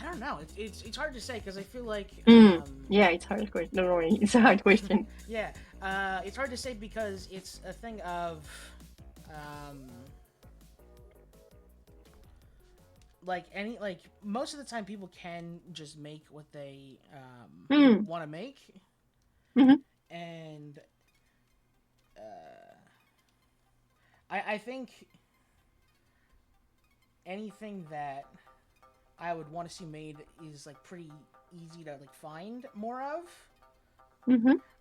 I don't know. It's hard to say because I feel like yeah, it's a hard question. Don't worry, it's a hard question. Yeah, it's hard to say because it's a thing of like most of the time people can just make what they want to make, and I think anything that I would want to see made is like pretty easy to like find more of.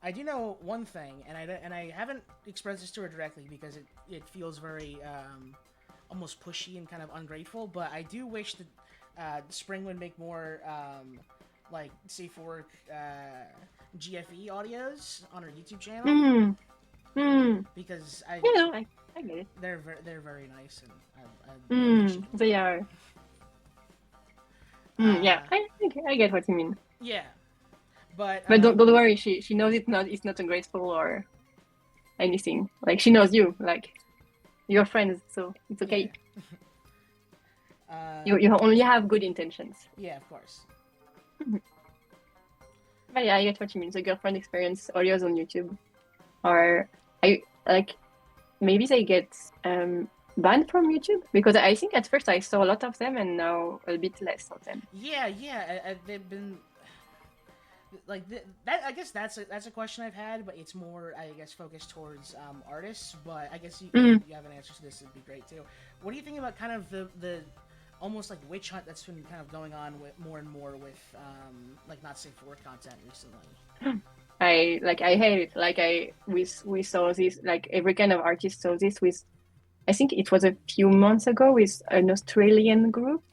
I do know one thing, and I haven't expressed this to her directly because it feels very almost pushy and kind of ungrateful. But I do wish that Spring would make more like safe for work GFE audios on her YouTube channel. Because I get it. They're very nice, and they are. Yeah, I get what you mean. Yeah, but don't worry. She knows it's not ungrateful or anything. Like she knows you, like you're friends, so it's okay. You only have good intentions. Yeah, of course. But yeah, I get what you mean. The girlfriend experience audios on YouTube, or I like maybe they get banned from YouTube, because I think at first I saw a lot of them and now a bit less of them. Yeah, they've been like that. I guess that's a question I've had, but it's more, I guess, focused towards artists. But I guess you have an answer to this. It'd be great too. What do you think about kind of the almost like witch hunt that's been kind of going on with more and more with like not safe for work content recently? I hate it. Like we saw this, like every kind of artist saw this with, I think it was a few months ago, with an Australian group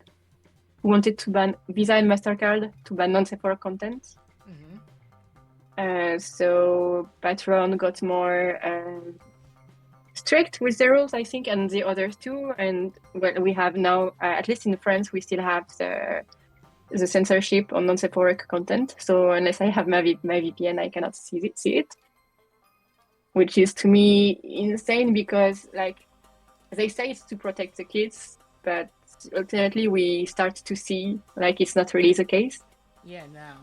who wanted to ban Visa and MasterCard to ban non-safe for work content. So Patreon got more strict with the rules, I think, and the others too. And well, we have now, at least in France, we still have the censorship on non-safe for work content. So unless I have my VPN, I cannot see it, which is to me insane, because like they say it's to protect the kids, but ultimately we start to see like it's not really the case. Yeah, now.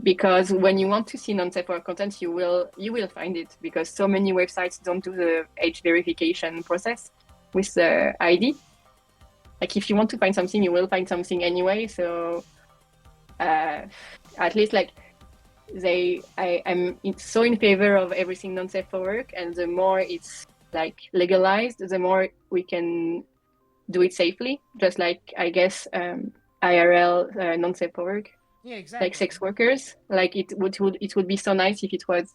Because when you want to see non-safe for work content, you will find it, because so many websites don't do the age verification process with the ID. Like if you want to find something, you will find something anyway. So at least like I'm so in favor of everything non-safe for work, and the more it's like legalized, the more we can do it safely. Just like I guess IRL non-safe for work. Yeah, exactly. Like sex workers, like it would be so nice if it was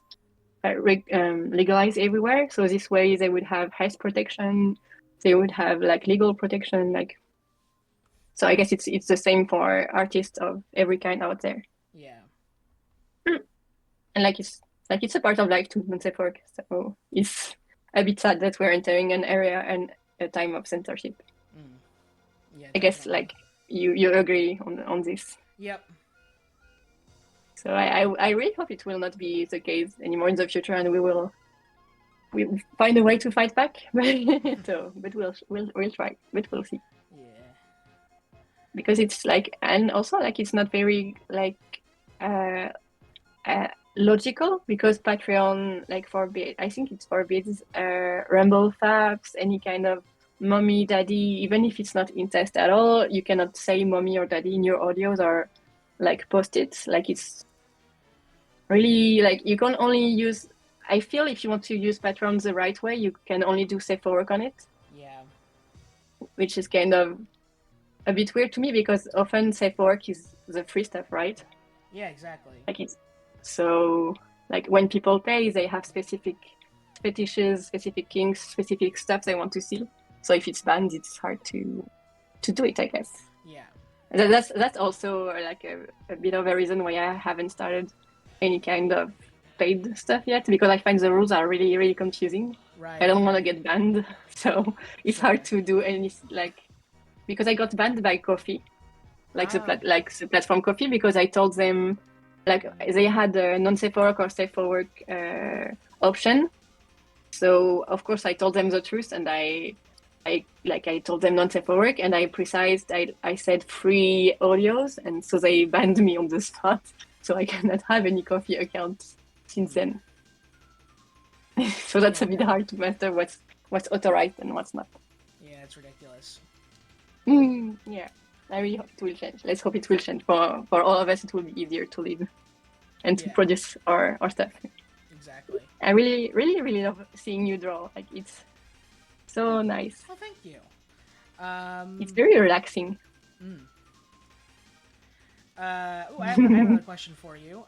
legalized everywhere. So this way they would have health protection, they would have like legal protection. Like, so I guess it's the same for artists of every kind out there. Yeah. And like it's a part of life too, non-safe work. So it's a bit sad that we're entering an area and a time of censorship. Yeah. I guess like you agree on this. Yep. So I really hope it will not be the case anymore in the future, and we'll find a way to fight back. But we'll try. But we'll see. Yeah. Because it's like, and also like it's not very like logical, because Patreon like I think it forbids Rumble faps, any kind of mommy, daddy, even if it's not incest at all. You cannot say mommy or daddy in your audios or like post it. Like it's really like you can only use, I feel if you want to use Patreon the right way, you can only do safe for work on it. Yeah. Which is kind of a bit weird to me, because often safe for work is the free stuff, right? Yeah, exactly. Like it's so like when people pay, they have specific fetishes, specific kinks, specific stuff they want to see. So if it's banned, it's hard to do it, I guess. Yeah. That's also like a bit of a reason why I haven't started any kind of paid stuff yet, because I find the rules are really, really confusing. Right. I don't want to get banned, so it's hard to do any like, because I got banned by Coffee, like the platform Coffee, because I told them like they had a non-safe for work or safe for work option. So of course I told them the truth, and I told them non-safe for work, and I said free audios, and so they banned me on the spot. So I cannot have any Coffee account since then. So that's a bit hard to master what's authorized and what's not. Yeah, it's ridiculous. Yeah, I really hope it will change. Let's hope it will change. For all of us, it will be easier to live and to produce our stuff. Exactly. I really, really, really love seeing you draw. Like it's so nice. Well, thank you. It's very relaxing. I have another question for you.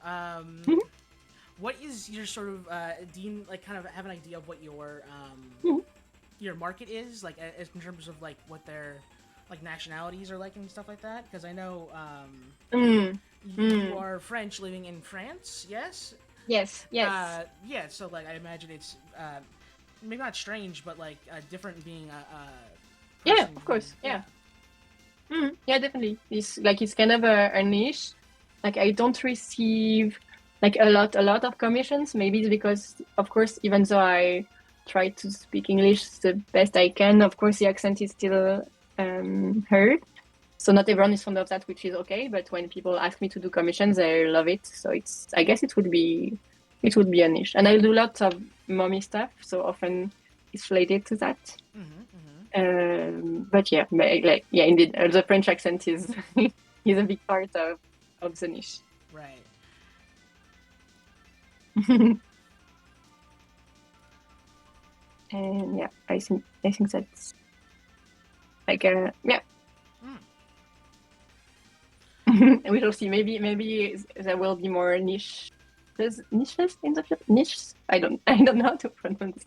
What is your sort of do you like kind of have an idea of what your market is, like in terms of like what their like nationalities are like and stuff like that? Because I know you are French living in France, yes? Yes. Yeah, so like I imagine it's maybe not strange, but like different being a yeah, of course, yeah. Yeah, definitely. It's kind of a niche. Like I don't receive like a lot of commissions. Maybe it's because, of course, even though I try to speak English the best I can, of course, the accent is still heard. So not everyone is fond of that, which is okay. But when people ask me to do commissions, I love it. So I guess it would be a niche. And I do lots of mommy stuff, so often it's related to that. But yeah, indeed, the French accent is is a big part of the niche. Right. And yeah, I think that's like yeah. We shall see. Maybe there will be more niches in the future. Niches? I don't know how to pronounce it.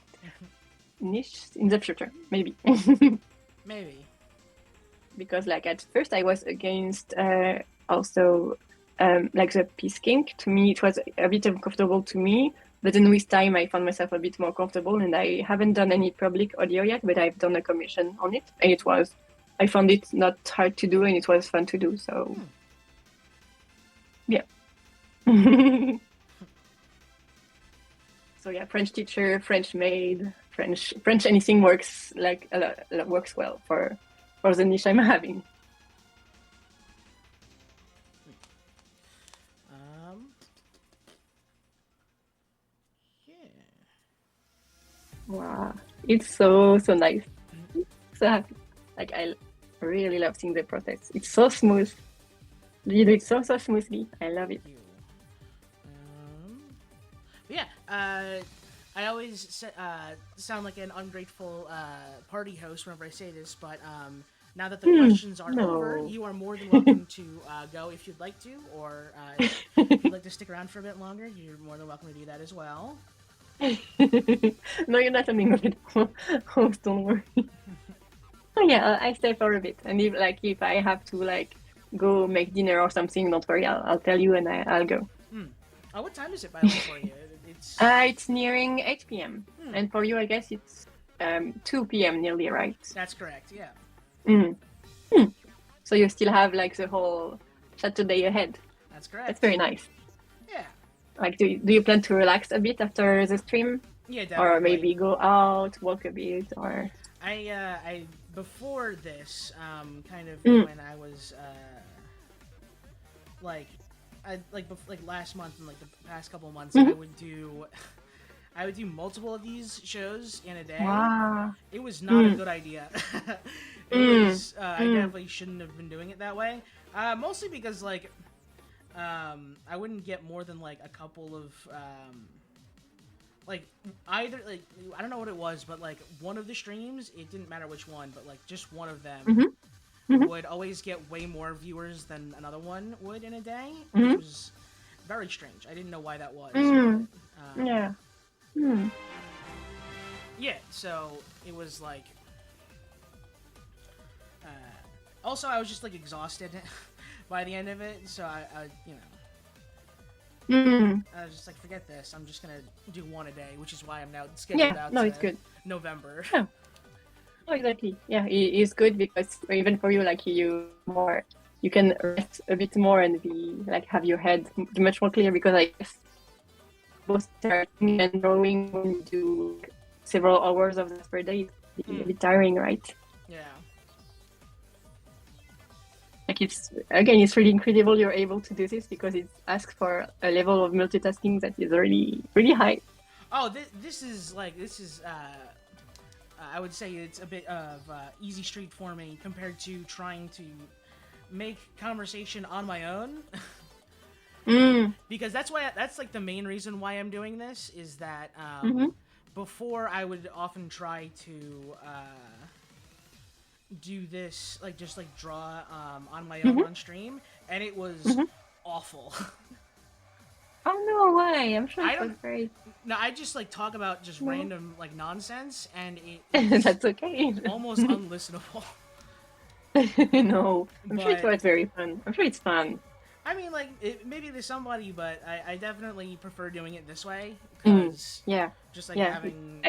Niches in the future, maybe. Maybe. Because like at first I was against also like the peace kink. To me, it was a bit uncomfortable to me. But then with time, I found myself a bit more comfortable, and I haven't done any public audio yet, but I've done a commission on it, and I found it not hard to do, and it was fun to do. So, yeah. So yeah, French teacher, French maid, French anything works works well for the niche I'm having. Wow, it's so nice. So happy. Like I really love seeing the process. It's so smooth. You do it so smoothly. I love it. Yeah, I always sound like an ungrateful party host whenever I say this, but now that the questions are over, you are more than welcome to go if you'd like to, or if you'd like to stick around for a bit longer, you're more than welcome to do that as well. No, you're not an ungrateful host, don't worry. Oh yeah, I stay for a bit, and if I have to go make dinner or something, don't worry, I'll tell you and I'll go. Oh, what time is it by the way for you? It's nearing 8 p.m. And for you, I guess it's 2 p.m. nearly, right? That's correct, yeah. So you still have the whole Saturday ahead. That's correct. That's very nice. Yeah. Do you plan to relax a bit after the stream? Yeah, definitely. Or maybe go out, walk a bit, or... I before this, kind of when I was last month and the past couple of months, I would do multiple of these shows in a day. Wow. It was not a good idea. I definitely shouldn't have been doing it that way. Mostly because I wouldn't get more than a couple of either I don't know what it was, but one of the streams, it didn't matter which one, but just one of them would always get way more viewers than another one would in a day, which was very strange. I didn't know why that was. But, yeah. Yeah, so it was also I was just exhausted by the end of it, so I I was just forget this. I'm just gonna do one a day, which is why I'm now scheduled out. No, it's good. November. Yeah. Oh, exactly. Yeah, it's good because even for you, you can rest a bit more and be have your head much more clear, because I guess both starting and drawing when you do several hours of this per day, it's a bit tiring, right? Yeah. It's really incredible you're able to do this, because it asks for a level of multitasking that is really, really high. Oh, this is I would say it's a bit of easy street for me compared to trying to make conversation on my own. Because that's the main reason why I'm doing this is that before I would often try to do this just draw on my own on stream, and it was awful. Oh no, why? I'm sure it was great. No, I just talk about just random nonsense, and it that's okay. Almost unlistenable. No, I'm sure it was very fun. I'm sure it's fun. I mean, maybe there's somebody, but I definitely prefer doing it this way, because having.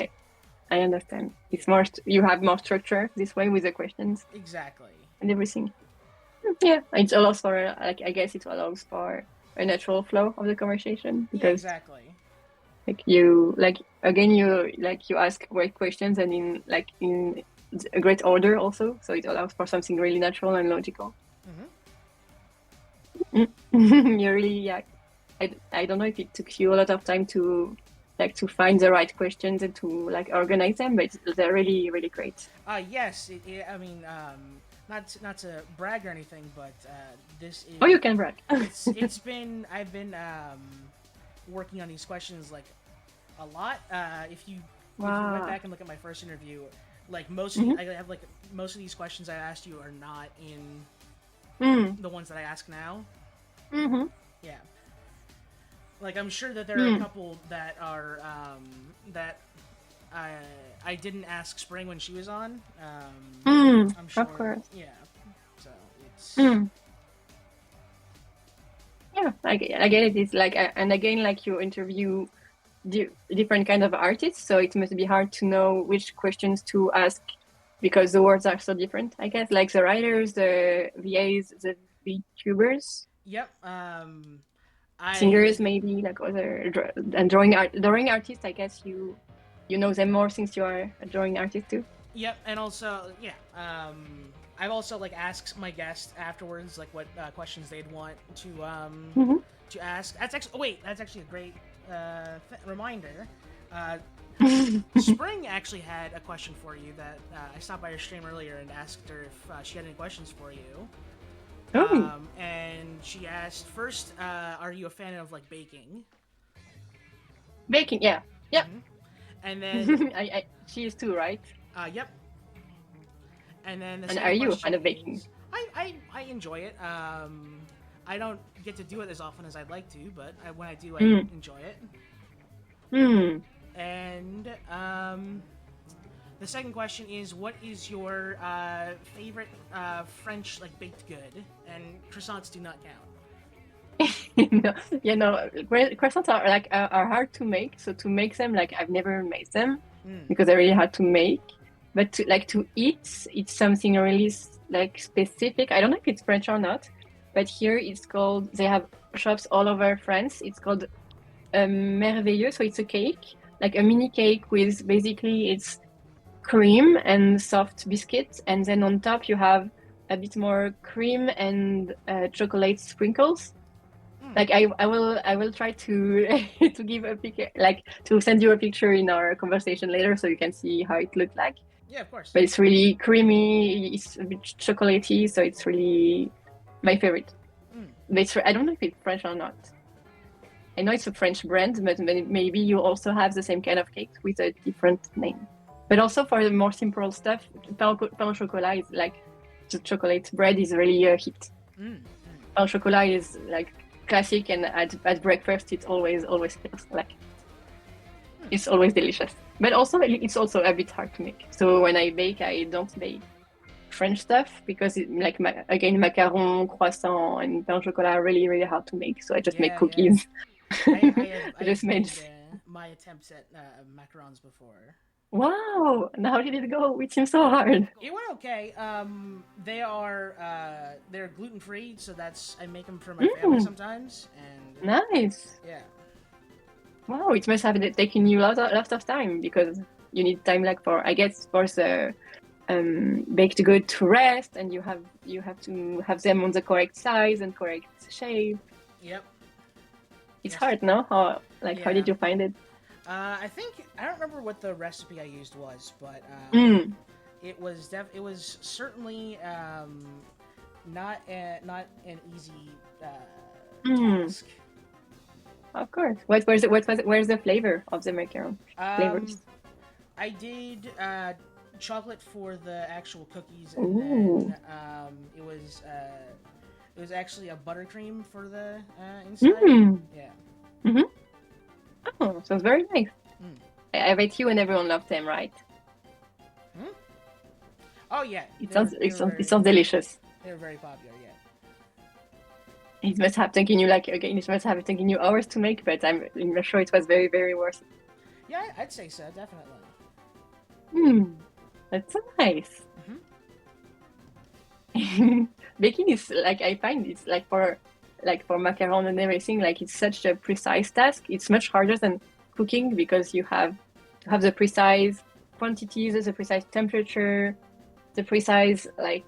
I understand. It's more. You have more structure this way with the questions. Exactly. And everything. Yeah, it allows for I guess it allows for a natural flow of the conversation, Yeah, because exactly. like you you ask great questions and in a great order also, so it allows for something really natural and logical. You really, yeah. I don't know if it took you a lot of time to find the right questions and to organize them, but they're really, really great. Yes. I mean, not to brag or anything, but this is. Oh, you can brag. It's been I've been working on these questions like a lot. If you went back and look at my first interview, like most I have like most of these questions I asked you are not in the ones that I ask now. Yeah. Like I'm sure that there are a couple that are that I didn't ask Spring when she was on. I'm sure. Of course. Yeah. So it's. Yeah, I get it. It's like, and again, like you interview different kind of artists, so it must be hard to know which questions to ask because the words are so different. I guess, like the writers, the VAs, the VTubers. Yep. Singers, maybe like other and drawing artists. I guess you know them more since you are a drawing artist too. Yep, and also I've also like asked my guests afterwards like what questions they'd want to ask. That's actually a great reminder. Spring actually had a question for you that I stopped by her stream earlier and asked her if she had any questions for you. And she asked first, are you a fan of like baking? Baking, yeah. Yep. And then she is too, right? Yep. And then the and are you a fan of baking? I enjoy it. I don't get to do it as often as I'd like to, but when I do, I enjoy it. And the second question is, what is your favorite French like baked good? And croissants do not count. No, croissants are hard to make. So to make them, like I've never made them because they're really hard to make. But to eat, it's something really like specific. I don't know if it's French or not, but here it's called. They have shops all over France. It's called merveilleux. So it's a cake, like a mini cake with basically it's cream and soft biscuits, and then on top you have a bit more cream and chocolate sprinkles. Like I will try to to give a picture, like to send you a picture in our conversation later so you can see how it looked like. Yeah, of course. But it's really creamy, it's a bit chocolatey, so it's really my favorite. But I don't know if it's French or not. I know it's a French brand, but maybe you also have the same kind of cake with a different name. But also for the more simple stuff, pain au chocolat is like the chocolate bread is really a hit. Pain au chocolat is like classic, and at breakfast it always feels like it's always delicious. But also it's also a bit hard to make. So when I bake, I don't bake French stuff because like again macaron, croissant, and pain au chocolat are really really hard to make. So I just make cookies. I just made my attempts at macarons before. Wow! And how did it go? It seems so hard. It went okay. They're gluten free, so I make them for my family sometimes. And nice. Yeah. Wow! It must have taken you lots of time because you need time for the baked good to rest, and you have to have them on the correct size and correct shape. Yep. It's hard, no? How did you find it? I don't remember what the recipe I used was, but it was certainly not an easy task. Of course. Where's the flavor of the macaron? Flavors. I did chocolate for the actual cookies, and then it was actually a buttercream for the inside. Yeah. Oh, sounds very nice. I bet you and everyone loved them, right? Oh yeah. It sounds delicious. They're very popular, yeah. It must have taken you hours to make, but I'm sure it was very, very worth it. Yeah, I'd say so, definitely. That's so nice. Baking is I find it's for like for macaron and everything, like it's such a precise task. It's much harder than cooking because you have to have the precise quantities, the precise temperature, the precise like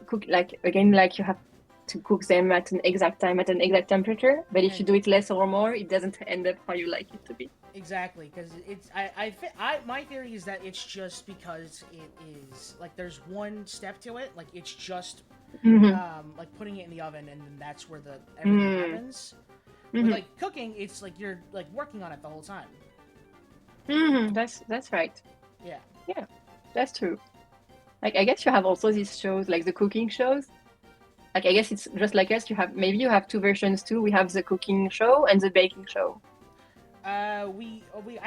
cook, like again, like you have to cook them at an exact time, at an exact temperature. But if you do it less or more, it doesn't end up how you like it to be. Exactly, because it's my theory is that it's just because it is like there's one step to it, like it's just like putting it in the oven, and then that's where the everything happens. But like cooking, it's like you're like working on it the whole time. That's right. Yeah. Yeah, that's true. Like I guess you have also these shows, like the cooking shows. Like I guess it's just like us. You have two versions too. We have the cooking show and the baking show. I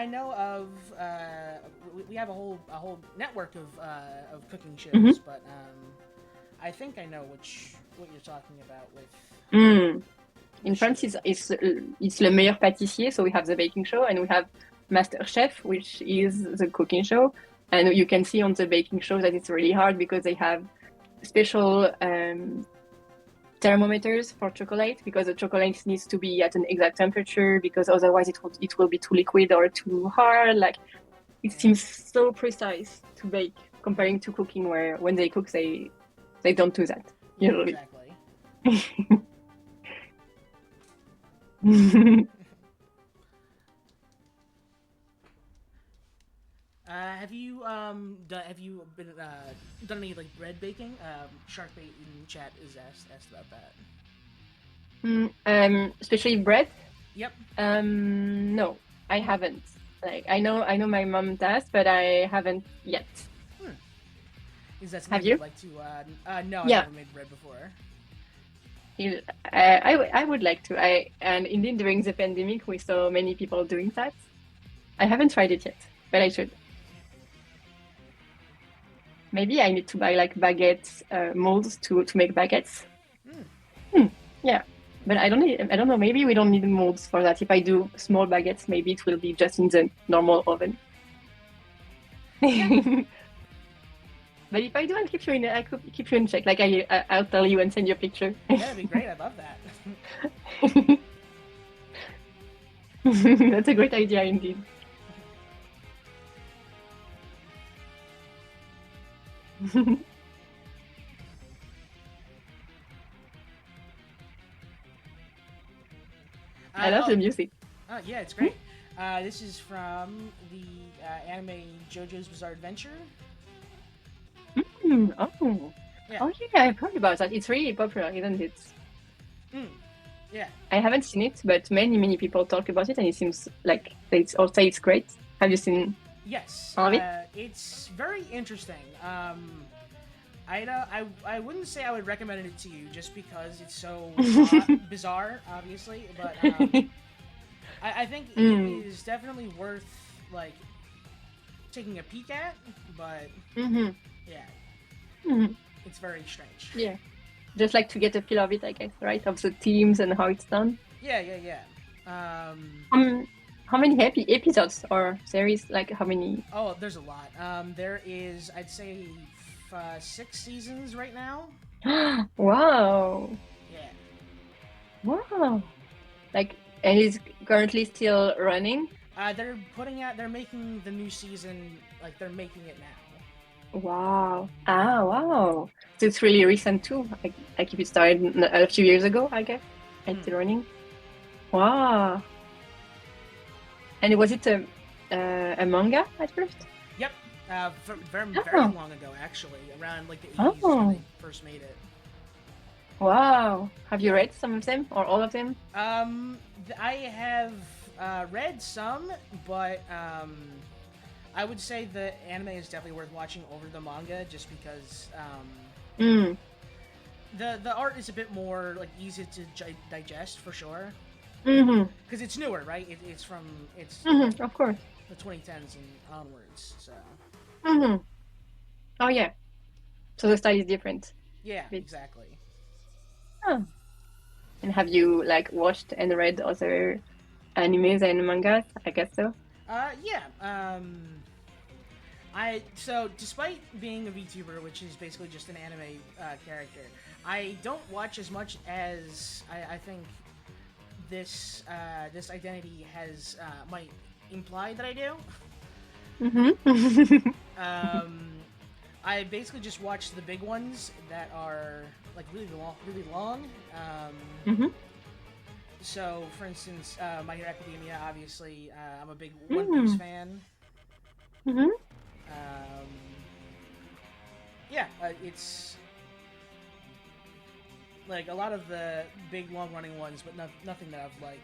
know of we have a whole network of cooking shows, but I think I know what you're talking about with. In France, it's Le Meilleur Pâtissier, so we have the baking show, and we have Master Chef, which is the cooking show. And you can see on the baking show that it's really hard because they have special thermometers for chocolate, because the chocolate needs to be at an exact temperature, because otherwise it will be too liquid or too hard. Like it seems so precise to bake comparing to cooking, where when they cook they don't do that usually. Exactly. Have you done any like bread baking? Sharkbait in chat is asked about that. Especially bread. Yep. No, I haven't. Like I know my mom does, but I haven't yet. Is that something you'd like to? No, I've never made bread before. I would like to. And indeed during the pandemic we saw many people doing that. I haven't tried it yet, but I should. Maybe I need to buy like baguettes molds to make baguettes. Yeah, but I don't know. Maybe we don't need molds for that. If I do small baguettes, maybe it will be just in the normal oven. But if I do, I'll keep you in check. Like I'll tell you and send you a picture. Yeah, that'd be great. I'd love that. That's a great idea indeed. I love the music. Oh yeah, it's great. This is from the anime JoJo's Bizarre Adventure. Oh. Yeah. Oh yeah, I've heard about that. It's really popular, isn't it? Yeah. I haven't seen it, but many people talk about it, and it seems like it's great. Have you seen? Yes. All of it? It's very interesting. I wouldn't say I would recommend it to you just because it's so bizarre, obviously, but I think it is definitely worth like taking a peek at. But yeah, it's very strange. Yeah, just like to get a feel of it, I guess, right? Of the themes and how it's done. Yeah. How many episodes or series? Like how many? Oh, there's a lot. There is, I'd say, 6 seasons right now. Wow. Yeah. Wow. Like, and it's currently still running? They're making the new season, like they're making it now. Wow. Wow. So it's really recent too. Like if it started a few years ago, I guess, and still running. Wow. And was it a manga at first? Yep. Very long ago, actually, around like the 80s when they first made it. Wow. Have you read some of them or all of them? I have read some, but I would say the anime is definitely worth watching over the manga, just because the art is a bit more like easy to digest for sure. Because it's newer, right? It's of course, the 2010s and onwards. So. Oh yeah. So the style is different. Yeah, exactly. Oh. And have you like watched and read other animes and mangas? I guess so. Yeah. So despite being a VTuber, which is basically just an anime character, I don't watch as much as I think this identity has might imply that I do. Mm-hmm. I basically just watch the big ones that are like really long, really long. Mm-hmm. So, for instance, My Hero Academia. Obviously, I'm a big One Piece fan. Mm-hmm. Um, it's like a lot of the big long running ones, but nothing that I've like.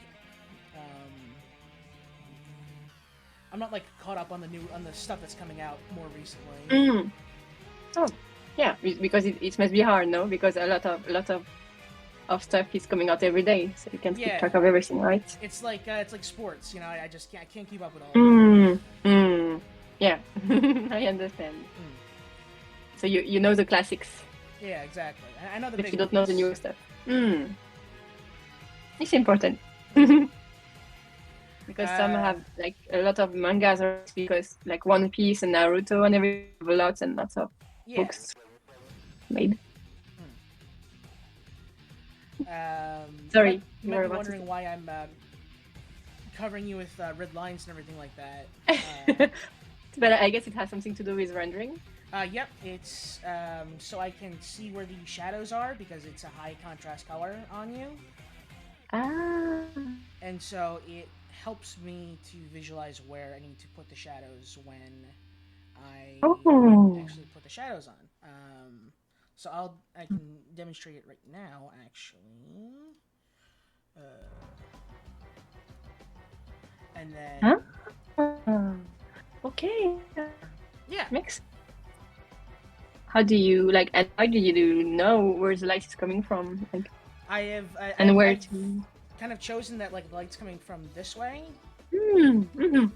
I'm not like caught up on the stuff that's coming out more recently. Mm. Oh, yeah, because it must be hard, no? Because a lot of stuff is coming out every day, so you can't keep track of everything, right? It's like sports, you know. I just can't keep up with all. Yeah, I understand. So you know the classics. Yeah, exactly. I know the but big you don't ones. know the new stuff. It's important. Because some have like a lot of mangas, because like One Piece and Naruto and everything, lots and lots of books made. Sorry, you might be wondering why I'm covering you with red lines and everything like that. But I guess it has something to do with rendering. Yep, it's so I can see where the shadows are because it's a high contrast color on you. And so it helps me to visualize where I need to put the shadows when I actually put the shadows on. So I can demonstrate it right now, actually. And then. Okay. Yeah. Mix. How do you like? And how do you know where the light is coming from? Like, I've kind of chosen that like the light's coming from this way. Mm-hmm.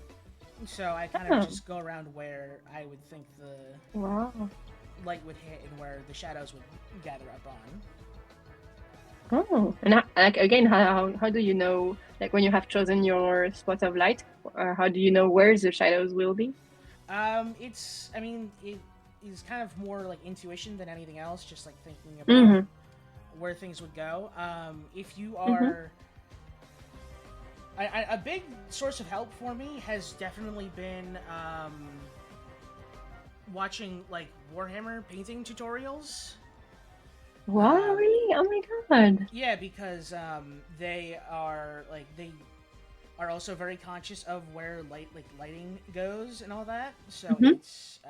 So I kind of just go around where I would think the light would hit and where the shadows would gather up on. Oh, and like again, how do you know, like when you have chosen your spot of light, or how do you know where the shadows will be? It is kind of more like intuition than anything else, just like thinking about where things would go. If you are a big source of help for me has definitely been watching like Warhammer painting tutorials. Wow, really? Oh my god. Yeah, because they are also very conscious of where lighting goes and all that. So it's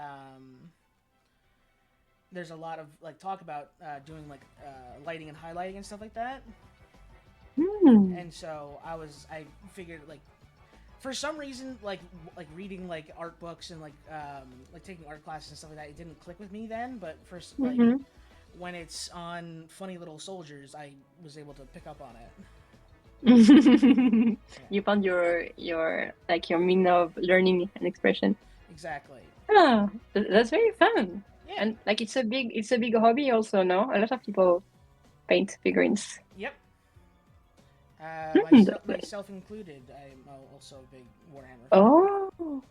there's a lot of like talk about doing like lighting and highlighting and stuff like that. And so I figured like for some reason like reading like art books and like taking art classes and stuff like that, it didn't click with me then. But first like when it's on Funny Little Soldiers, I was able to pick up on it. You found your like your mean of learning and expression. Exactly. Ah, that's very fun. Yeah. And like it's a big hobby also, no? A lot of people paint figurines. Yep. Myself included. I'm also a big Warhammer fan. Oh,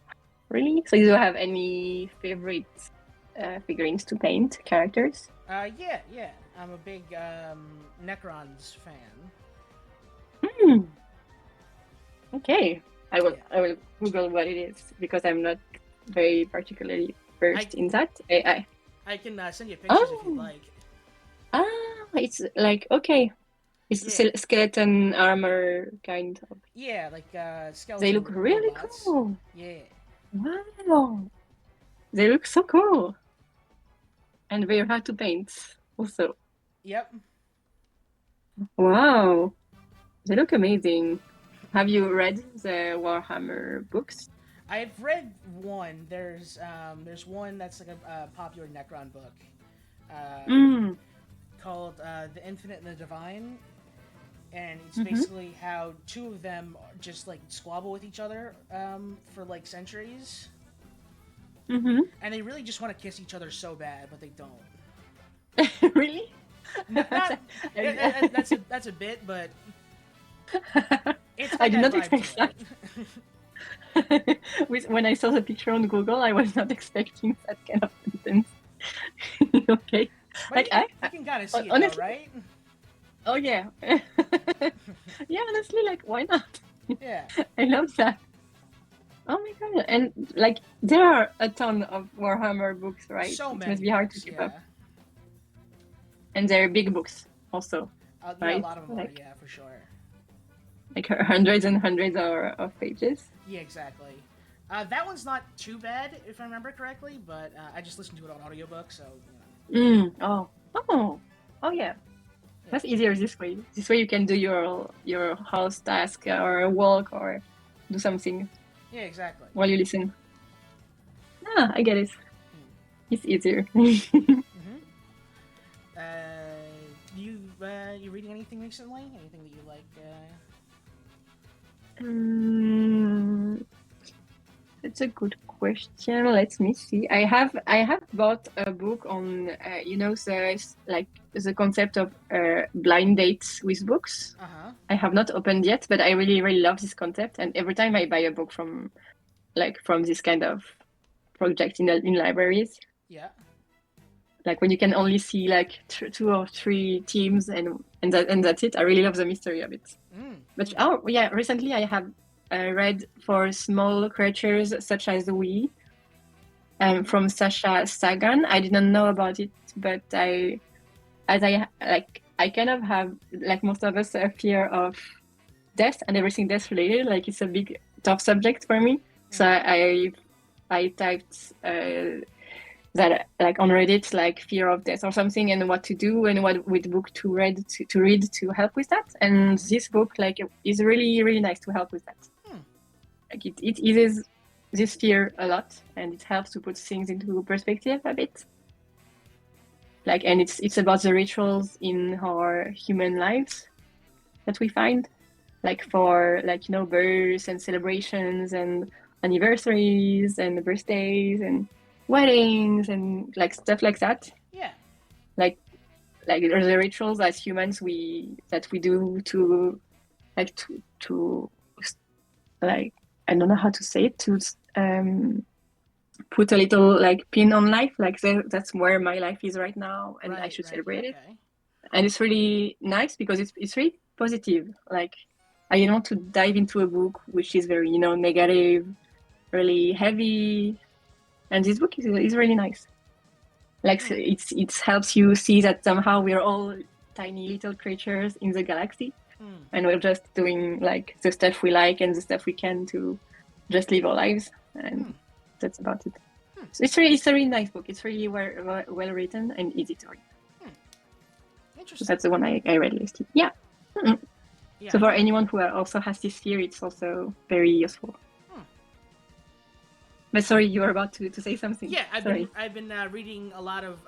really? So you don't have any favorite figurines to paint, characters? Yeah. I'm a big Necrons fan. Okay. I will Google what it is because I'm not very particularly versed in that. I can send you pictures if you'd like. It's like it's skeleton armor kind of. Yeah, like skeleton. They look really robots. cool. Yeah. Wow. They look so cool. And very hard to paint also. Yep. Wow. They look amazing. Have you read the Warhammer books? I've read one. There's one that's like a popular Necron book called The Infinite and the Divine. And it's basically how two of them just like squabble with each other for like centuries. And they really just want to kiss each other so bad, but they don't. Really? That's a bit, but it's I did not expect that. When I saw the picture on Google, I was not expecting that kind of sentence. Okay. But Like you can kind of see it, honestly, though, right? oh yeah, yeah. Honestly, like why not? Yeah. I love that. Oh my god! And like there are a ton of Warhammer books, right? So It must many be hard to books, keep up. yeah. And they're big books also, Yeah, a right? lot of them are, Like yeah, for sure. hundreds and hundreds of pages. Yeah, exactly. That one's not too bad, if I remember correctly, but I just listened to it on audiobook, so, Oh, oh, oh yeah. That's easier this way. This way you can do your house task or a walk or do something Yeah, exactly. while you listen. Ah, I get it. It's easier. Mm-hmm. You reading anything recently? Anything that you like? That's a good question. Let me see. I have bought a book on the concept of blind dates with books. Uh-huh. I have not opened yet, but I really really love this concept. And every time I buy a book from this kind of project in libraries, Yeah. like when you can only see like two or three teams and that's it. I really love the mystery of it. But oh yeah, recently I have read For Small Creatures Such as We from Sasha Sagan. I didn't know about it, but I kind of have, like most of us, a fear of death and everything death related. Like it's a big tough subject for me. So I typed that like on Reddit, like fear of death or something, and what to do and what with book to read to help with that. And this book like is really really nice to help with that. Like it eases this fear a lot, and it helps to put things into perspective a bit. Like, and it's about the rituals in our human lives that we find, like for births and celebrations and anniversaries and birthdays and weddings and like stuff like that. Yeah. Like there's the rituals as humans that we do to like I don't know how to say it, to put a little like pin on life, like that's where my life is right now, and I should celebrate it. And it's really nice because it's really positive. Like I don't want to dive into a book which is very negative, really heavy, and this book is really nice. Like it helps you see that somehow we're all tiny little creatures in the galaxy, and we're just doing like the stuff we like and the stuff we can to just live our lives, and that's about it. So it's a really nice book. It's really well written and easy to read. Interesting. So that's the one I read last year. Yeah. Yeah. So for anyone who also has this fear, it's also very useful. But sorry, you were about to say something. Yeah, I've been reading a lot of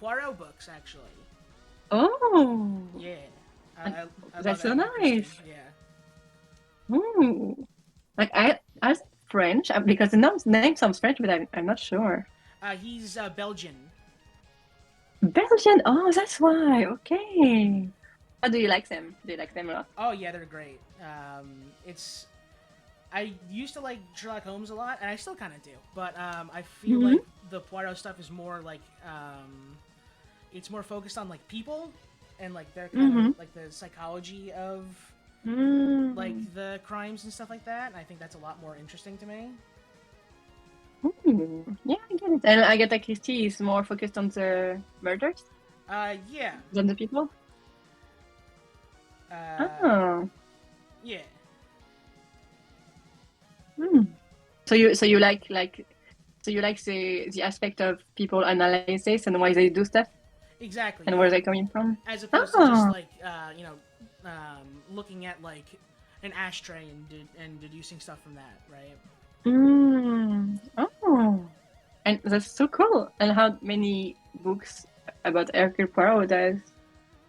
Poirot books actually. Oh. Yeah. I that's so nice. Yeah. Like as French, because the name sounds French, but I'm not sure. He's Belgian. Belgian? Oh, that's why. Okay. How do you like them? Do you like them a lot? Oh yeah, they're great. I used to like Sherlock Holmes a lot, and I still kind of do. But I feel like the Poirot stuff is more like it's more focused on like people and like their kind of like the psychology of like the crimes and stuff like that. And I think that's a lot more interesting to me. Yeah, I get it. And Agatha Christie is more focused on the murders. Yeah. Than the people. Yeah. So you like the aspect of people analysis and why they do stuff. Exactly. And where they're coming from. As opposed to just like looking at like an ashtray and deducing stuff from that, right? Oh, and that's so cool. And how many books about Hercule Poirot does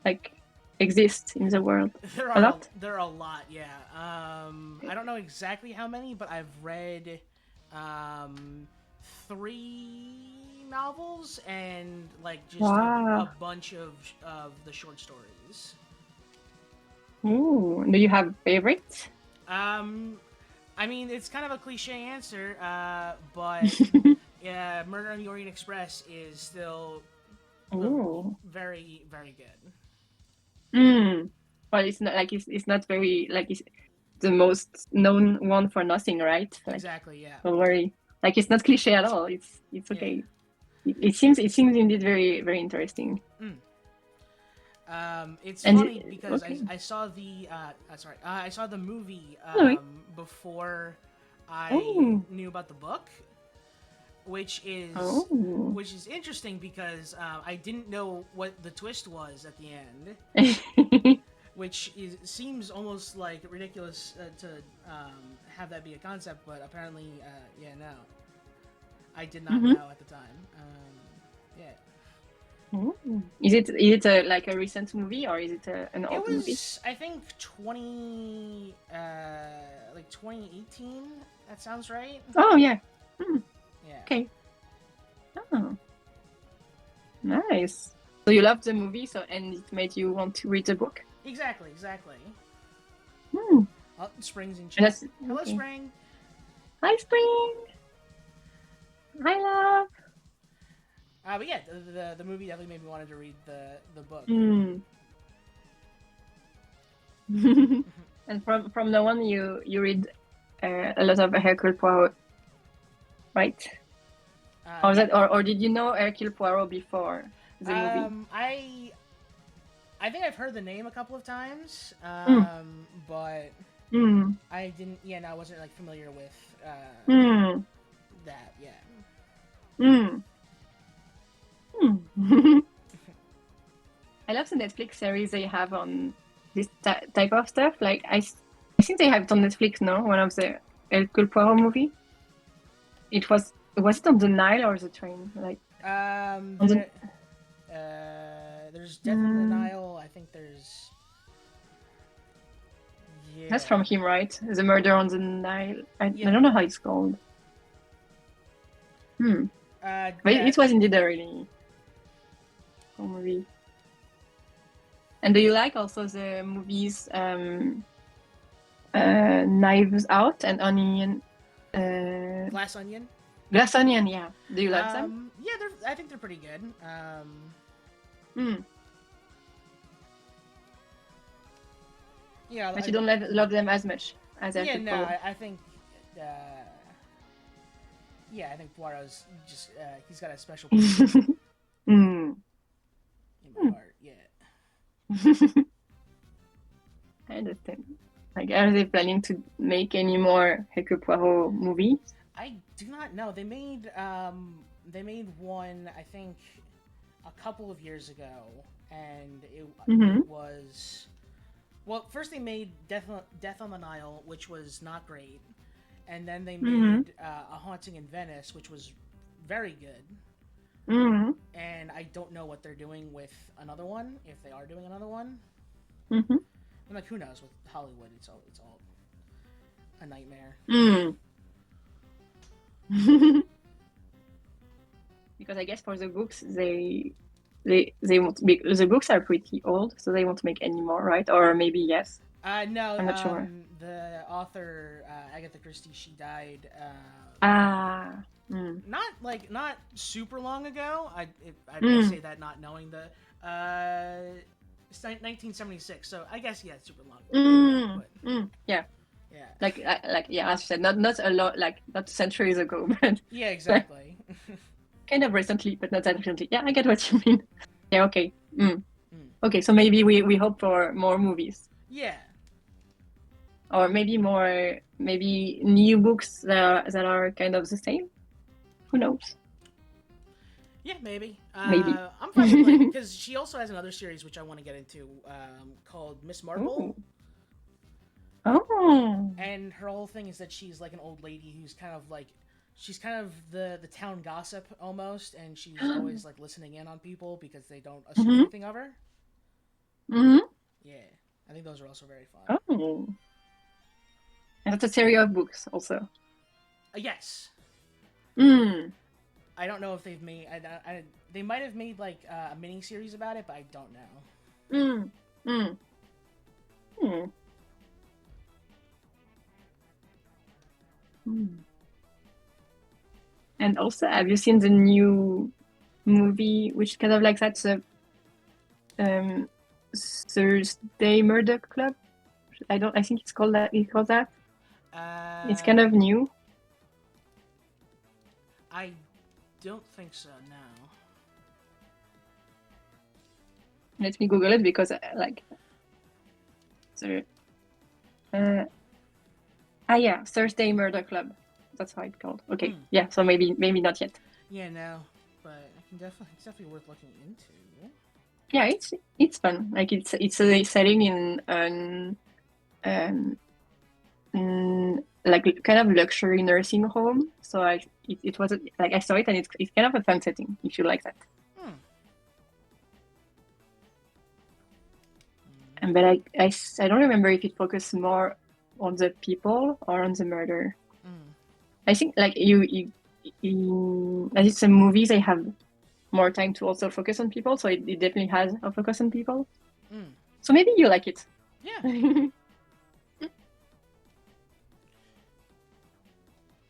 like exist in the world? There are a lot, yeah. I don't know exactly how many, but I've read 3 novels and like just a bunch of the short stories. Ooh, do you have favorites? I mean, it's kind of a cliche answer, but yeah, Murder on the Orient Express is still Oh. Very, very good. Well, it's not like it's not very like it's the most known one for nothing, right? Like, Exactly. Yeah. don't worry. Like it's not cliche at all. It's Yeah. okay. It seems indeed very very interesting. It's And funny because okay. I saw the I saw the movie Okay. before I Oh. knew about the book, which Oh. is interesting because I didn't know what the twist was at the end, which seems almost like ridiculous to have that be a concept, but apparently, yeah, no, I did not Mhm. know at the time. Yeah, Oh. Is it like a recent movie or is it an it old movie? was I think 2018. That sounds right. Oh yeah. Hmm. Yeah, Okay. Oh, nice. So you loved the movie, so and it made you want to read the book. exactly, exactly. Hmm. Oh, Spring's in And chat. that's Hello, okay. Spring. Hi, Spring. Hi, love. But yeah, the movie definitely made me wanted to read the book. Hmm. And from the one you read a lot of Hercule Poirot, right? Or Yeah. that or did you know Hercule Poirot before the movie? I think I've heard the name a couple of times, Mm. but Mm. I didn't. Yeah, no, I wasn't like familiar with Mm. that. Yeah. Mm. Mm. I love the Netflix series they have on this type of stuff. Like I think they have it on Netflix now. One of the Hercule Poirot movie. It was it on the Nile or the train? Like on the. There's Death on the Mm, Nile. I think there's. that's Yeah. from him, right? The Murder on the Nile. I Yeah. don't know how it's called. Hmm. But Yeah. it was indeed a really cool movie. And do you like also the movies Knives Out and Onion? Glass Onion. Glass Onion, yeah. Do you love them? Yeah, I think they're pretty good. Hmm. Yeah, But you don't love them as much as yeah, Hercule no, Poirot. I think. Uh, yeah, I think Poirot's just he's got a special place Hmm. in my heart. Yeah. I understand. Like, are they planning to make any more Hercule Poirot movies? I do not know. They made one I think a couple of years ago, and Mm-hmm. it was well. First they made Death on the Nile, which was not great, and then they Mm-hmm. made A Haunting in Venice, which was very good. Mm-hmm. And I don't know what they're doing with another one, if they are doing another one. Mm-hmm. I'm like, who knows? With Hollywood, it's all a nightmare. Mm. Because I guess for the books they won't be, the books are pretty old, so they won't make any more, right? Or maybe yes. No, I'm not sure. the author Agatha Christie, she died. Ah. Mm. Not super long ago. I Mm. say that not knowing the it's 1976. So I guess yeah, it's super long ago. Mm. But Mm. Yeah. yeah, Like yeah, as you said, not a lot, like not centuries ago, but yeah, like, exactly. kind of recently, but not that recently. Yeah, I get what you mean. Yeah. Okay. Mm. Mm. Okay. So maybe we hope for more movies, Yeah, or maybe new books that are kind of the same. Who knows? yeah, maybe. Maybe. I'm fine with like because she also has another series which I want to get into called Miss Marple. Oh. Oh. And her whole thing is that she's like an old lady who's kind of like she's kind of the town gossip almost, and she's always like listening in on people because they don't assume Mm-hmm. anything of her. Mm-hmm. Yeah, I think those are also very fun. Oh. And that's a series of books also. Yes, Mm. I don't know if they've made. They might have made like a mini series about it, but I don't know. Mm. Mm. Mm. Mm. And also, have you seen the new movie which is kind of like that. Thursday Murder Club. I think it's called that. It's called that. It's kind of new. I don't think so. No. Let me Google it because yeah, Thursday Murder Club. That's how it's called. Okay, yeah. So maybe not yet. Yeah, no, but it's definitely worth looking into. Yeah, it's fun. Like it's a setting in like kind of luxury nursing home. So it was like I saw it and it's kind of a fun setting if you like that. And but I don't remember if it focused more on the people or on the murder. I think like you as it's a movie, they have more time to also focus on people, so it definitely has a focus on people. So maybe you like it. Yeah.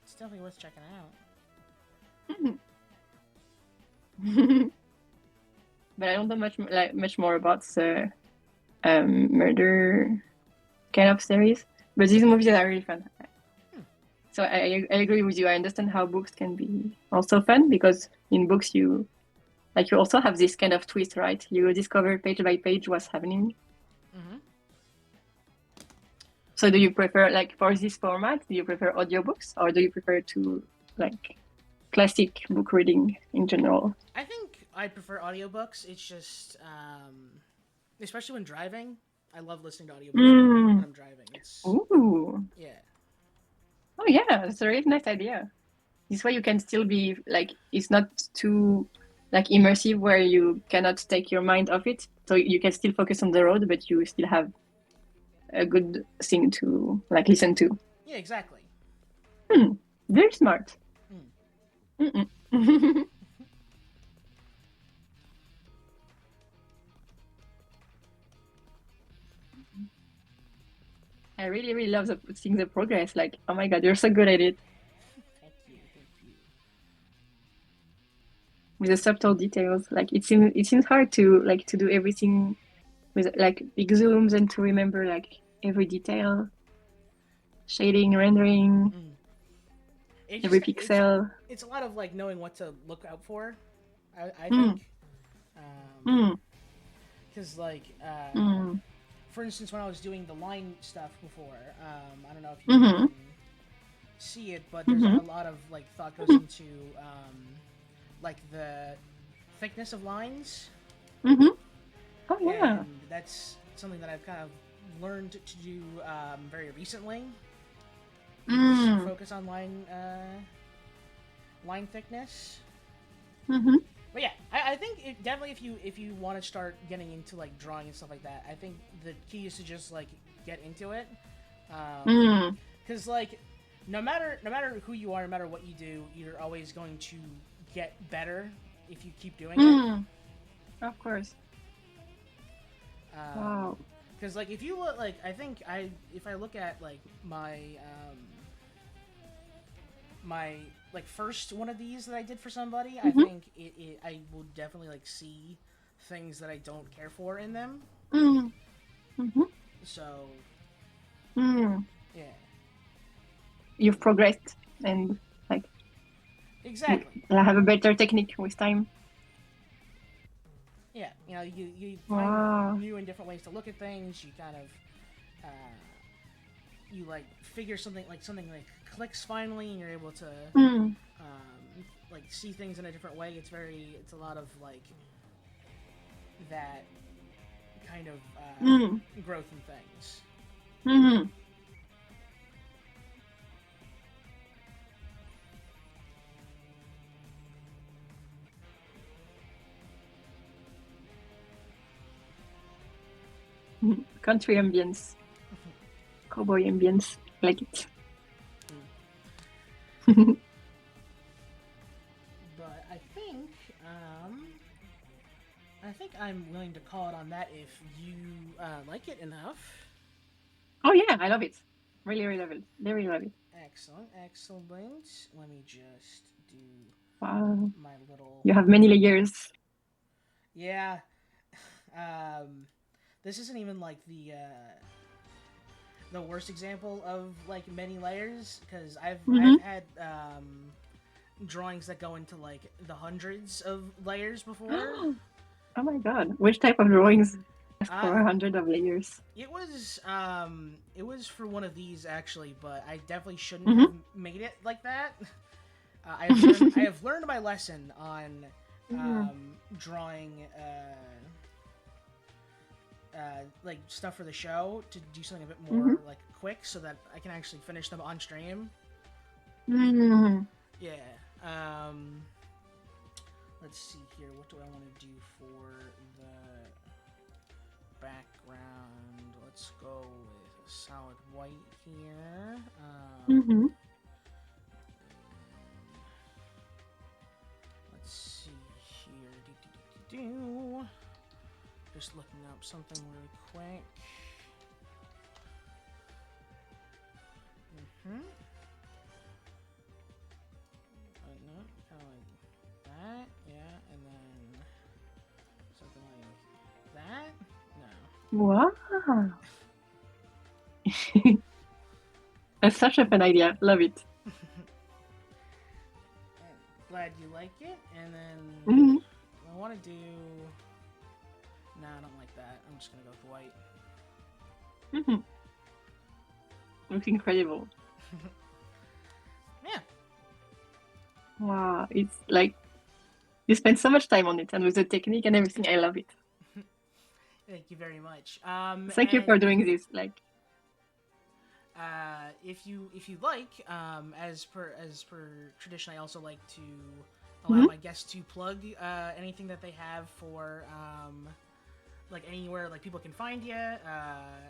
It's definitely worth checking out. But I don't know much more about the murder kind of series. But these movies are really fun. So I agree with you. I understand how books can be also fun because in books you also have this kind of twist, right? You discover page by page what's happening. So do you prefer, like, for this format, do you prefer audiobooks or do you prefer to, like, classic book reading in general? I think I prefer audiobooks. It's just, especially when driving, I love listening to audiobooks when I'm driving. Ooh. Yeah. Oh, yeah, that's a really nice idea. This way you can still be, like, it's not too, like, immersive where you cannot take your mind off it. So you can still focus on the road, but you still have a good thing to, like, listen to. Yeah, exactly. Very smart. I really, really love seeing the progress. Like, oh my God, you're so good at it. Thank you. With the subtle details, like it seems hard to do everything with like big zooms and to remember like every detail, shading, rendering, every pixel. It's a lot of like knowing what to look out for. I think, because like. For instance, when I was doing the line stuff before, I don't know if you can see it, but there's a lot of like thought goes into like the thickness of lines. Oh yeah. And that's something that I've kind of learned to do very recently. Focus on line thickness. But yeah, I think definitely if you want to start getting into like drawing and stuff like that, I think the key is to just like get into it, because like no matter who you are, no matter what you do, you're always going to get better if you keep doing it. Of course. Wow. Because like if you look, like I think if I look at like my my like first one of these that I did for somebody, I think I will definitely like see things that I don't care for in them. So yeah, you've progressed and like exactly. I have a better technique with time. Yeah, you know, you find new and different ways to look at things. You kind of you like figure something like clicks finally, and you're able to like see things in a different way. It's a lot of like that kind of growth in things. Country ambience, cowboy ambience, like it. But I think I'm willing to call it on that if you like it enough. Oh yeah, I love it. Really, really love it. Really love it. Excellent. Let me just do Wow. my little. You have many layers. Yeah. This isn't even like the worst example of like many layers, because I've had drawings that go into like the hundreds of layers before. Oh my god! Which type of drawings ask for Uh, 100 of layers? it was for one of these actually, but I definitely shouldn't Mm-hmm. have made it like that. I have learned my lesson on drawing like stuff for the show, to do something a bit more like quick, so that I can actually finish them on stream. Mm-hmm. Yeah. Let's see here. What do I want to do for the background? Let's go with a solid white here. Mm-hmm. Let's see here. Just looking up something really quick. No, kind of like that, yeah, and then something like that. No. Wow. That's such a fun idea. Love it. Glad you like it, and then Mm-hmm. I want to do. Nah, I don't like that. I'm just gonna go with white. Mm-hmm. Looks incredible. Yeah. Wow, it's like you spend so much time on it, and with the technique and everything, I love it. Thank you very much. Thank you for doing this. Like, if you like, as per tradition, I also like to allow my guests to plug anything that they have for like anywhere like people can find you,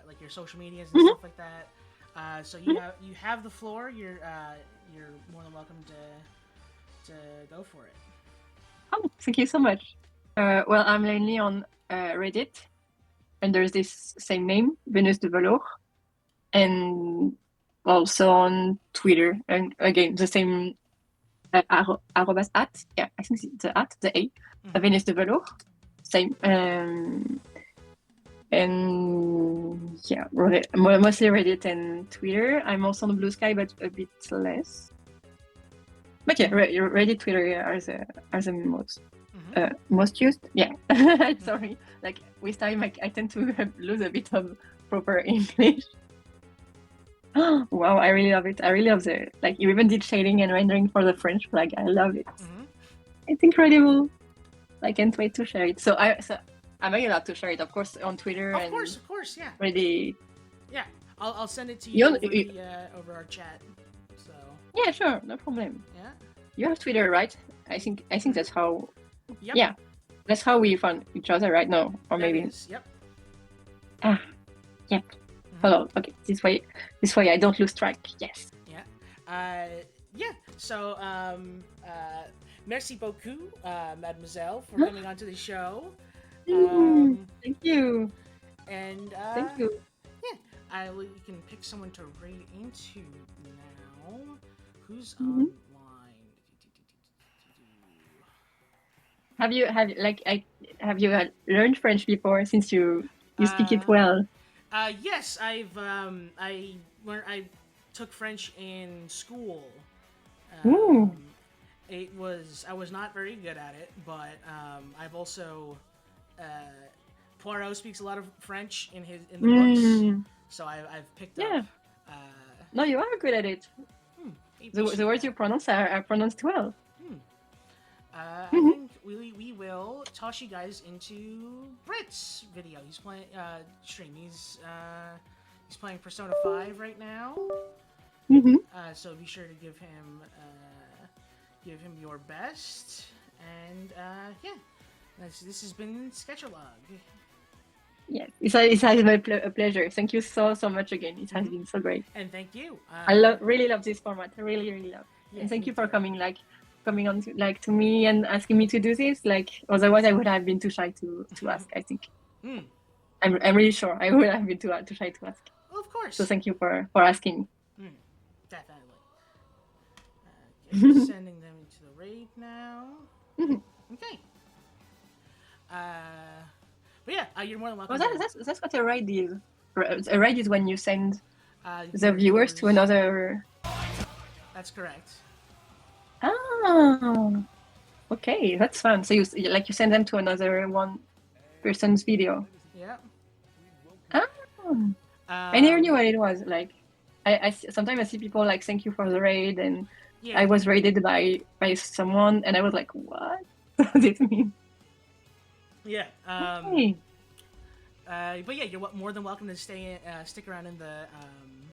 like your social medias and stuff like that. So you have the floor. You're more than welcome to go for it. oh, thank you so much. Well, I'm mainly on Reddit, and there's this same name, Vénus de Velours, and also on Twitter, and again the same arrobas at. Yeah, I think it's the A, Vénus de Velours, same. And yeah, mostly Reddit and Twitter. I'm also on Blue Sky, but a bit less. But yeah, Reddit, Twitter are the most used. Yeah, sorry. Like with time, I tend to lose a bit of proper English. Wow, I really love it. I really love like you even did shading and rendering for the French flag. I love it. It's incredible. I can't wait to share it. So I'm very allowed to share it, of course, on Twitter. Of course, yeah. Ready. Yeah, I'll send it to you over our chat. So. Yeah, sure, no problem. Yeah. You have Twitter, right? I think that's how. Yep. Yeah, that's how we found each other, right? No, or maybe. Yep. Ah, yep. Hello. Okay, this way I don't lose track. Yes. Yeah. Yeah. So merci beaucoup, mademoiselle, for coming onto the show. Thank you. And thank you. Yeah, we can pick someone to raid into now. Who's online? Have you learned French before, since you speak it well? Yes, I took French in school. I was not very good at it, but I've also Poirot speaks a lot of French in the books, so I've picked up. No, you are good at it. The words you pronounce are pronounced well. I think we will toss you guys into Brit's video. He's playing stream. He's playing Persona 5 right now. So be sure to give him your best. And yeah, this has been Sketchalog. Yes, it has been a pleasure. Thank you so much again. It has been so great. And thank you. I really love this format. I really love. Yeah, and thank you for coming on to me and asking me to do this. Like, otherwise I would have been too shy to ask, I think. I'm really sure I would have been too shy to ask. Well, of course. So thank you for asking. Definitely. Okay, sending them into the raid now. Mhm. Okay. But yeah, you're more than welcome. Well, that's what a raid is. A raid is when you send the your viewers to another. That's correct. Oh, okay, that's fun. So you send them to another one person's video. Yeah. Oh, I never knew what it was. Like, sometimes I see people like thank you for the raid, and Yeah. I was raided by someone, and I was like, what does it mean? Yeah. Okay. But yeah, you're more than welcome to stick around in the